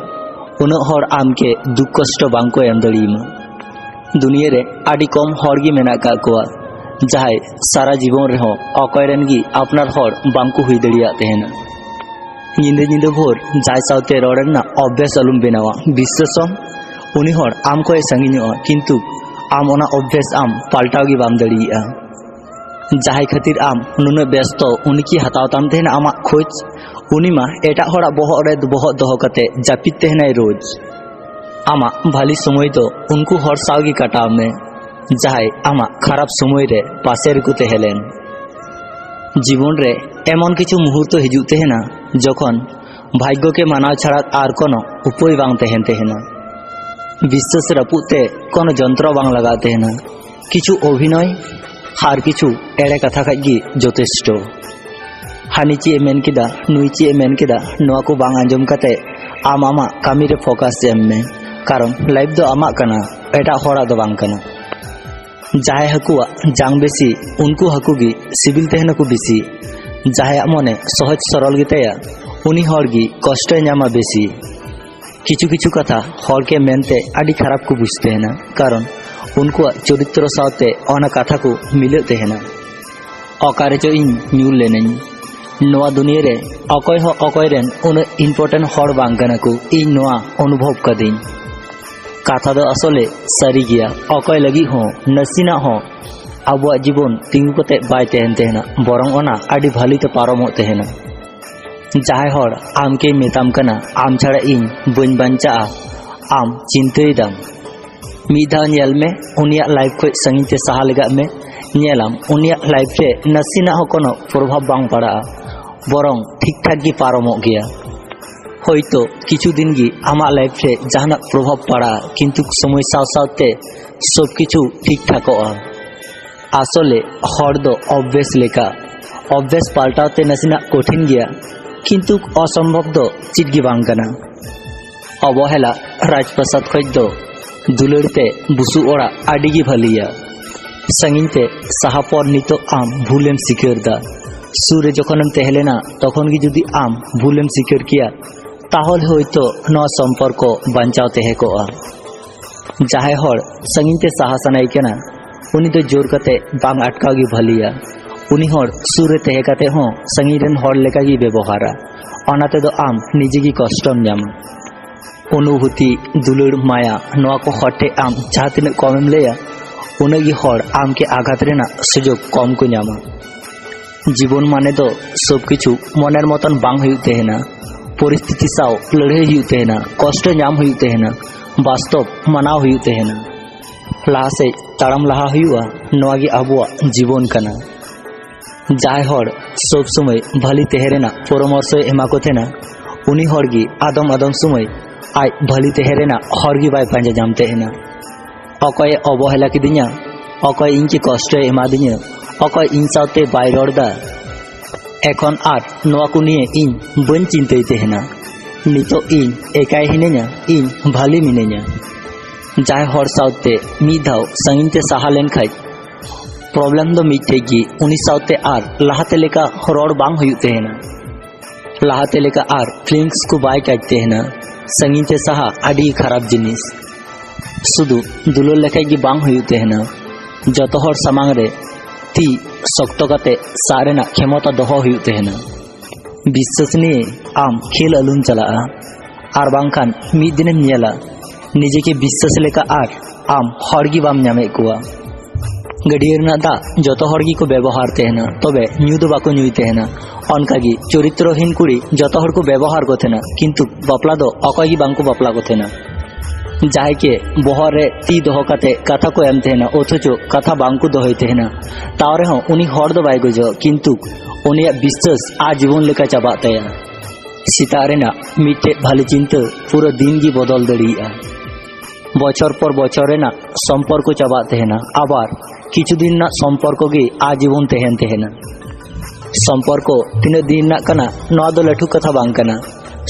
S1: उन हड़ आम के दुख कष्ट बांग को एम दड़ीमा दुनिया रे आडी कम हड़ गी मेना का कोआ जहाय सारा जीवन रेहो अकय रेन गी आपनार हड़ बांग को हुई दड़िया तेहना निंदे निंदे भोर जाय सावते रड़ना अभ्यास आलुम बेनावा विश्वासम उनी हड़ आम को संगिñoa किंतु आम ओना अभ्यास आम पाल्टाव गी बाम दड़िया जहाय खातिर आम नुना व्यस्त उनी की हताव ताम तेहना आमा खोज उनी मा एटा हड़ा बहर रे बहर दोहो कते जापित तेहनाय रोज आमा भाली समय तो उनको हर साव गी काटाव में जहाय आमा खराब समय रे पासे रे को तेहलेन जीवन रे एमन किछु मुहूर्त हिजु तेहना जखन भाग्य के मानाव छाड़ा आर कोनो उपाय बांग तेहन तेहना विश्वास रपुते कोनो जंत्र बांग लगा तेहना किछु अभिनय हार किछु एड़े कथा खागी जथेष्ट हानि चे मेन किदा नुई चे मेन किदा नोआ को बांग आंजम कते आम आमा कामी रे फोकस एम में कारण लाइफ दो आमा कना एटा हड़ा दो बांग कना जहाय हकुआ जांग बेसी उनको हकु गी सिविल तेहना को बेसी जहाय मने सहज सरल गितया उनी हड़ गी कष्ट नामा बेसी किछु किछु कथा हड़ के मेनते आडी खराब को बुझते हैं ना कारण उनको चरित्र सावते ओना कथा को मिले तेहना अकारे जो इन न्यूल लेने नोआ दुनिया रे अकय हो अकय रेन उन इम्पोर्टेंट हड़ बांग कना को इन नोआ अनुभव कदिन कथा दो असले सारी गया अकय लगी हो नसीना हो आबुआ जीवन तिंगु कते बाय तेहन तेहना बरंग ओना आडी भाली ते पारमो तेहना जहाय हड़ आम के मेताम कना आम छाड़ा इन बन बांचा आम चिंतई दाम मीधा नेल में उनिया लाइफ को संगीन ते सहा लगा में नेलाम उनिया लाइफ रे नसीना हो कोनो प्रभाव बांग पड़ा बरंग ठीक ठाक गी पारमो गया होयतो किछु दिन गी आमा लाइफ रे जहाना प्रभाव पड़ा किंतु समय साव सावते सब किछु ठीक ठाकोआ आसले हर दो अभ्यास लेका अभ्यास पाल्टाते नसीना कठिन गया किंतु असंभव दो चिटगी बांग कना अवहेला राजप्रसाद खज दो दुलड़ते बुसु ओड़ा आडिगी भलिया संगीनते साहापर नितो आम भूलेम सिकर दा सूर्य जखनम तेहलेना तखन गी जुदी आम भूलेम सिकर किया ताहल होयतो न संपर्क बांचाव तेहे कोआ जाहे हर संगीनते साहा सनाई केना उनी दो जोर कते बांग अटकाव गी भलिया उनी हर सूर्य तेहे कते हो संगीन रेन हर लेका गी व्यवहारा अनाते दो आम निजे गी कष्टम जामा अनुभूति दुलड़ माया नवा को हटे आम जहाँ तीन कम लिया उनगी हर आम के आघात रेना सुजोग कम को नामा जीवन माने दो सब किछु मनेर मतन बांग हुई तेहना परिस्थिति साव लड़े हुई तेहना कष्ट नाम हुई तेहना वास्तव मनाव हुई तेहना लहा से ताड़म लहा हुआ नवागी आबुआ जीवन कना जाय हर सब समय भली तेहरेना परामर्श एमा को थेना उनी हरगी आदम आदम समय आई भली तेहरेना हरगी बाय पांजा जामते हेना अकय अवहेला किदिया अकय इनके कष्ट एमा दिया अकय इन साथे बाय रड़दा एखन आर नवा को निये इन बन चिंतई तेहना नितो इन एकाय हिने냐 इन भली मिने냐 जाय हर साथे मी धाव संगीनते सहा लेन खाय प्रॉब्लम दो मिटेगी उनी साथे आर लहाते लेका रड़ बांग हुई तेहना लहाते लेका आर फीलिंग्स को बाय काटते हेना संगीनते सहा आडी खराब जिनिस सुदु दुलर लेखाय गी बांग हुई तेहना जतो हर सामांग रे ती शक्त काते सारेना क्षमता दोहो हुई तेहना विश्वसनीय आम खेल अलुम चला आर बांखान मी दिन नेला निजे के विश्वास लेका आर आम हरगी बाम नामे कुआ गडियर दा जतो हरगी को व्यवहार तेहना तबे न्यू दो बाको न्यूई तेहना अनकागी चरित्रहीन कुड़ी जतो हर को व्यवहार को थेना किंतु बापला दो अकयगी बांको बापला को थेना जाहे के बहर रे ती दोहो काते कथा को एम तेहना अथचो कथा बांको दोहई तेहना तावरे हो उनी हर दो बाय गजो किंतु उनिया विश्वास आजीवन लेका चाबा तया सितारेना मिटे भाले चिंता पूरा दिन गी बदल दड़िया बचर पर बचर रेना सम्पर्क चाबा तेहना आबार किछु दिन ना सम्पर्क गी आजीवन तेहन तेहना सम्पर्क तीन दिन ना कना नवा दो लठु कथा बांग कना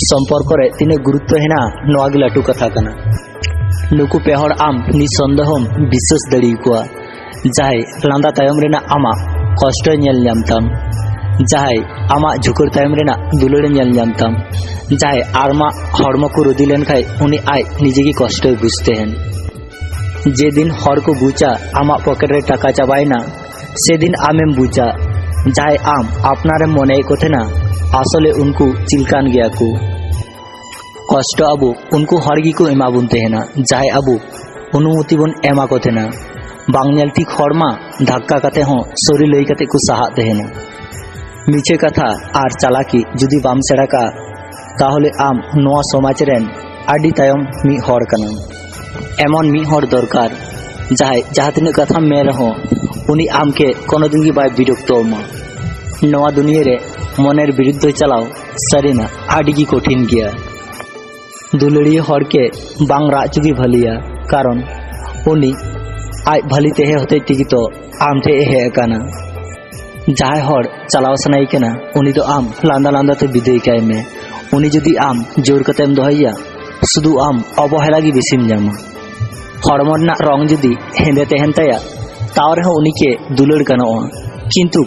S1: सम्पर्क रे तीन गुरुत्व हेना नवा गी लठु कथा कना नुकु पेहर आम निसंदेहम विश्वास दड़ी कुआ जाय लांदा तायम रेना आमा कष्ट नेल ᱧᱟᱢᱛᱟᱢ जाय आमा झुकर तायम रेना दुलड़ नेल ᱧᱟᱢᱛᱟᱢ जाय आरमा हड़म को रुदी लेन खाय उनी आय निजे की कष्ट बुझते हैं जे दिन हर को बुझा आमा पॉकेट रे टाका चाबायना से दिन आमेम बुझा जाय आम आपनारे मने को थे ना आसले उनको चिलकान गया को कष्ट अबु उनको हरगी को एमा बुनते हैं ना जाय अबु अनुमति बन एमा को थे ना बांगनेल ठीक हरमा धक्का कते हो सोरी लई कते को सहाते हैं ना मीछे कथा आर चालाकी जुदी बाम सेड़ा का ताहले आम नोआ समाज रेन आडी तायम मी हर कना एमन मी हर दरकार जाय जहाँ तीन कथा मे रहो उनी आम के कोनो दिन की बाय बिरक्तो मा नवा दुनिया रे मनेर विरुद्ध चलाओ सरीना आडी की कठिन गया दुलड़िया हर के बांग राचुगी भलिया कारण उनी आय भली तेहे होते टिकी तो आम थे हे काना जाय हर चलाव सनाई केना उनी तो आम लांदा लांदा ते विदय काय में उनी जुदी आम जोर कतेम दोहैया सुदु आम अवहेला गी बेसिम जामा हड़मर ना रंग जुदी हेंदे तेहन तया तावरे हो उनी के दुलड़ गानोआ किंतु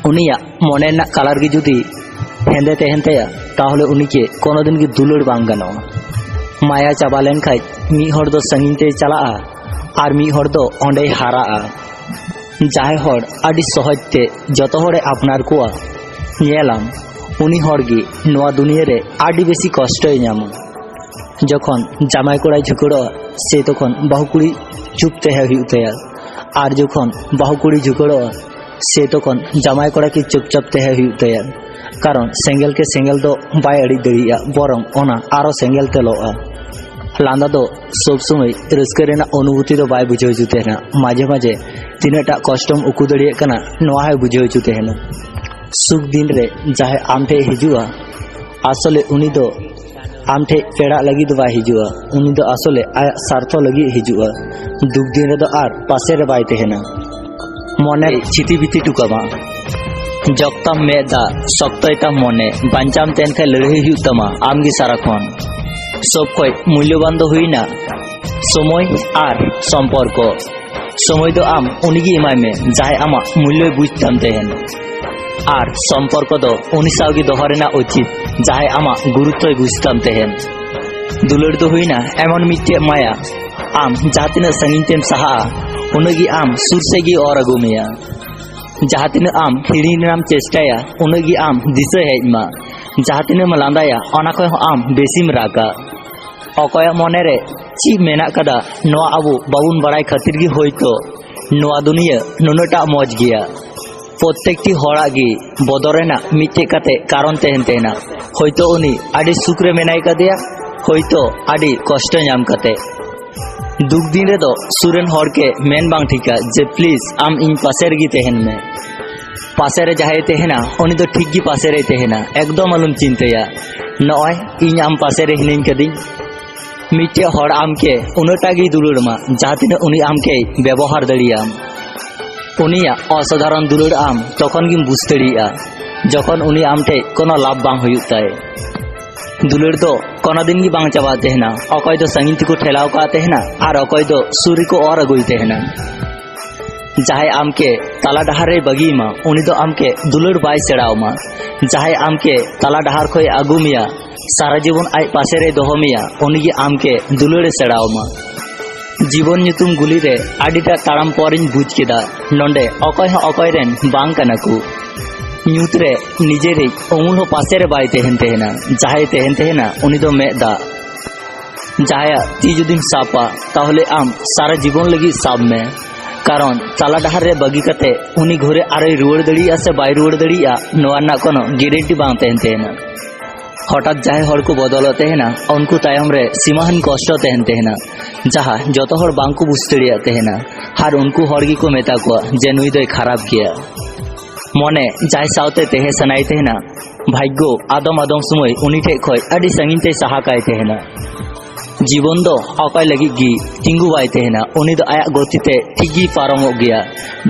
S1: उनिया मने ना कलर गी जुदी हेंदे तेहन तया ताहले उनी के कोनो दिन गी दुलड़ बांग गानोआ माया चाबा लेन खाय मी हर दो संगीन ते चला आर मी हर दो ओंडे हारा जाय हर आडी सहज ते जतो हरे आपनार कोआ नेलाम उनी हरगी नवा दुनिया रे आडी बेसी कष्ट नामा जखन जामाई कोड़ाई झुकड़ो से तखन बाहुकुड़ी चुप तेहे हुतेया आर जखन बाहुकुड़ी झुकड़ो से तखन जामाई कोड़ा की चुपचाप तेहे हुतेया कारण सेंगेल के सेंगेल दो बाय अड़ी दड़िया बरং ओना आरो सेंगेल तेलोआ
S3: लांदा दो सब समय रस्का रेना अनुभूति दो बाय बुझाव हजू तहना माझे माझे तीनाटा कष्टम उकू दड़िए कना नोआ है बुझाव हजू तहना सुख दिन रे जहाँ आम ठे हिजुआ आसले उनी दो आम ठे पेड़ा लगी दो बाय हिजुआ उनी दो आसले आया स्वार्थ लगी हिजुआ दुख दिन रे दो आर पासे रे बाय तहना मने चिति बिति टुकामा जक्तम मेदा शक्तयता मने बांचाम तेन खाय लड़ाई हुई तमा आमगी साराक्षण सब खय मूल्यवान दो हुईना समय आर सम्पर्क समय दो आम उनिगी एमाय मे जाय आमा मूल्य बुझताम तेहन आर सम्पर्क दो उनी सावगी दोहो रेना उचित जाय आमा गुरुत्व बुझताम तेहन दुलड़ दो हुईना एमन मिट्टे माया आम जहाँ तिना संगीन तेम सहा उनगी आम सुर से गी और अगुमेया जहाँ तिना आम हिड़ीनाम चेष्टाया उनगी आम दिशा हेजमा जहाँ तिना लांदाया ओना खय आम बेसिम रागा अकय मने रे ची मेना कदा नोआ आबो बाबुन बड़ाई खातिर गी होयतो नोआ दुनिया नुनटा मौज गिया प्रत्येकटी हड़ा गी बदरेना मिट्टे काते कारण तेहन तेहना होयतो उनी आडी सुखरे मेनाय कदेया होयतो आडी कष्ट नाम काते दुख दिन रे दो सुरेन हड़ के मेन बांग ठिका जे प्लीज आम इन पासे गी तेहन में पासे रे जहाय तेहना उनी दो ठीक गी पासे रे तेहना एकदम अलुम चिंताया नय इन आम पासे रे हिनिन कदिन मिट्टे हड़ आम के उनटा गी दुलुड़मा जहाँ तिना उनी आम के व्यवहार दड़ियाम उनिया असाधारण दुलुड़ आम तखन गिम बुझ दड़िया जखन उनी आम ठे कोनो लाभ बांग हुयुग ताय दुलुड़ दो कोनो दिन गी बांग चाबा तेहना अकय दो संगीन तिको ठेलाव का तेहना आर अकय दो सूरी को और अगुई तेहना जहाय आम के ताला डहार रे बगीमा उनी दो आम के दुलुड़ बाय सेड़ावमा जहाय आम के ताला डहार खय आगुमिया सारा जीवन आज पासे रे दोहमिया उनगी आम के दुलुड़े सेड़ावमा जीवन ᱧᱩᱛᱩᱢ गुली रे आडिटा ताड़ाम परिन बुझ केदा नोंडे अकय हो अकय रेन बांग कना को ᱧᱩᱛ रे निजे रे उमुल हो पासे रे बाय तेहन तेहना जहाय तेहन तेहना उनी दो मेदा जहाय ती जुदिम सापा ताहले आम सारा जीवन लगी साब में कारण ताला डहार रे बगी कते उनी घरे आरे रुवाड़ दड़िया से बाय रुवाड़ दड़िया नोआ ना कोनो गारंटी बांग तेहन तेहना हठात जहां हड़ को बदल तेहना उनको तायम रे सीमाहन कष्ट तेहन तेहना जहाँ जत हड़ बांको बुझ दड़िया तेहना हार उनको हड़ गी को मेता को जे नुई दो खराब किया मने जाय सावते तेहे सनाई तेहना भाग्यो आदम आदम समय उनी ठे खय आडी संगीन ते सहा काय तेहना जीवन दो अकय लगी गी तिंगु बाय तेहना उनी दो आया गतिते ठीक गी पारमो गया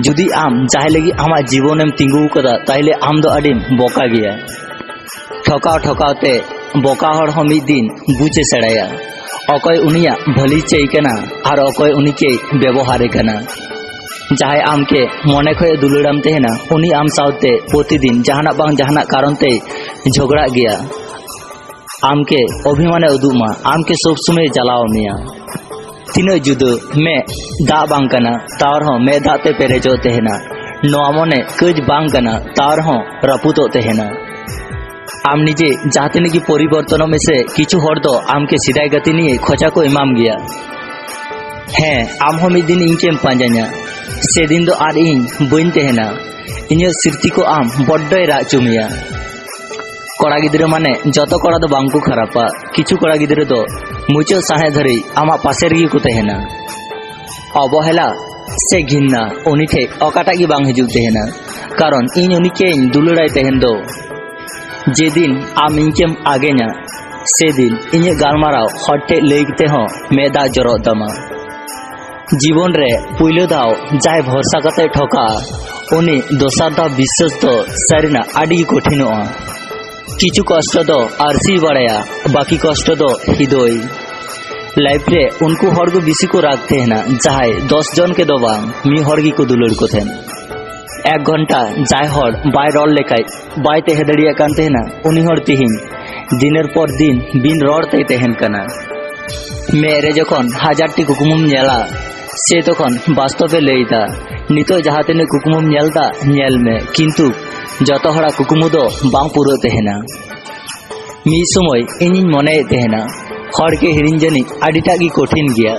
S3: जुदी आम जाय लगी आमा जीवनेम तिंगु कदा ताइले आम दो आडिम बोका गया ठकाव ठकाव ते बोका हड़ हो मिद दिन बुझे सेड़ाया अकय उनिया भली चई कना आर अकय उनी के व्यवहारे कना जहाय आम के मने खय दुलुड़ाम तेहना उनी आम सावते प्रतिदिन जहाना बांग जहाना कारण ते झगड़ा गया आम के अभिमाने उदुमा आम के सब समय जलाव मिया तीन जुद मे दा बांग कना तार हो मे दाते पेरेजो तेहना नोआ मने कज बांग कना तार हो रपुतो तेहना आम निजे जाते की परिवर्तन में से किछु हड़ दो आम के सिदाय गति निये खोजा को इमाम गया हैं आम हो मिद दिन इनकेम पांजा냐 से दिन दो आर इन बइन तेहना इन सिरती को आम बड्डय रा चुमिया कड़ा गिद्रे माने जत कड़ा दो बांको खरापा किछु कड़ा गिद्रे दो मुचो साहे धरी आमा पासे रे को तेहना अवहेला से घिन्ना उनी ठे अकाटा गी बांग हिजुग तेहना कारण इन उनी के दुलुड़ाय तेहन दो जेदिन आम इनकेम आगेना से दिन इन गालमाराव हटे लैते हो मेदा जरो तमा जीवन रे पुइलो दाव जाय भरसा कते ठोका उनी दोसार दाव विश्वास दो सारिना आडी कठिनोआ किछु कष्ट दो आरसी बड़ाया बाकी कष्ट दो हिदोई लाइफ रे उनको हड़ को बिसी को राखते है ना जाय 10 जन के दो बांग मी हड़ की को दुलड़ को थेन 1 घंटा जाय हड़ बाय रॉल लेखाय बाय तेहे दड़िया कान तेहना उनी हड़ तिहिन दिनेर पर दिन बिन रड़ते तेहन कना मेरे जखन 1000 टी कुकुमुम नेला से तखन वास्तवे लैदा नितो जहाँ तेने कुकुमुम नेलदा नेल में किंतु जत हड़ा कुकुमु दो बांग पुरो तेहना मी समय इनिन मने तेहना हड़ के हिरिन जनी आडिटा गी कठिन गया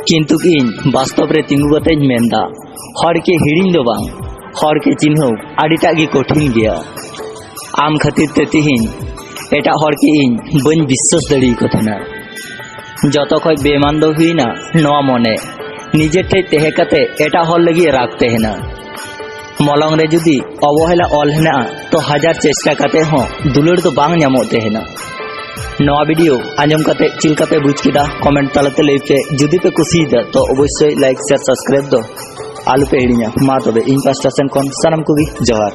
S3: किंतु इन वास्तव रे तिंगु गते मेनदा हड़ के हिरिन दो बांग हड़ के चिन्ह आडिटा गी कठिन गया आम खातिर ते तिहिन एटा हड़ के इन बन विश्वास दड़ी को थना जत खय बेमान दो हुईना नोआ मने निजे ठे तेहे कते एटा हर लगी राग तेहना मलंग रे जुदी अवहेला ऑल हेना तो हजार चेष्टा कते हो दुलड़ तो बांग ᱧᱟᱢᱚᱜ तेहना। नोआ वीडियो आंजम कते चिलका पे बुझ किदा कमेंट तालाते लई पे जुदी पे कुसिदा तो अवश्य लाइक शेयर सब्सक्राइब दो आलू पे हिड़िया मा तबे इन पास्टा सेन कोन सानाम कोगी जोहार।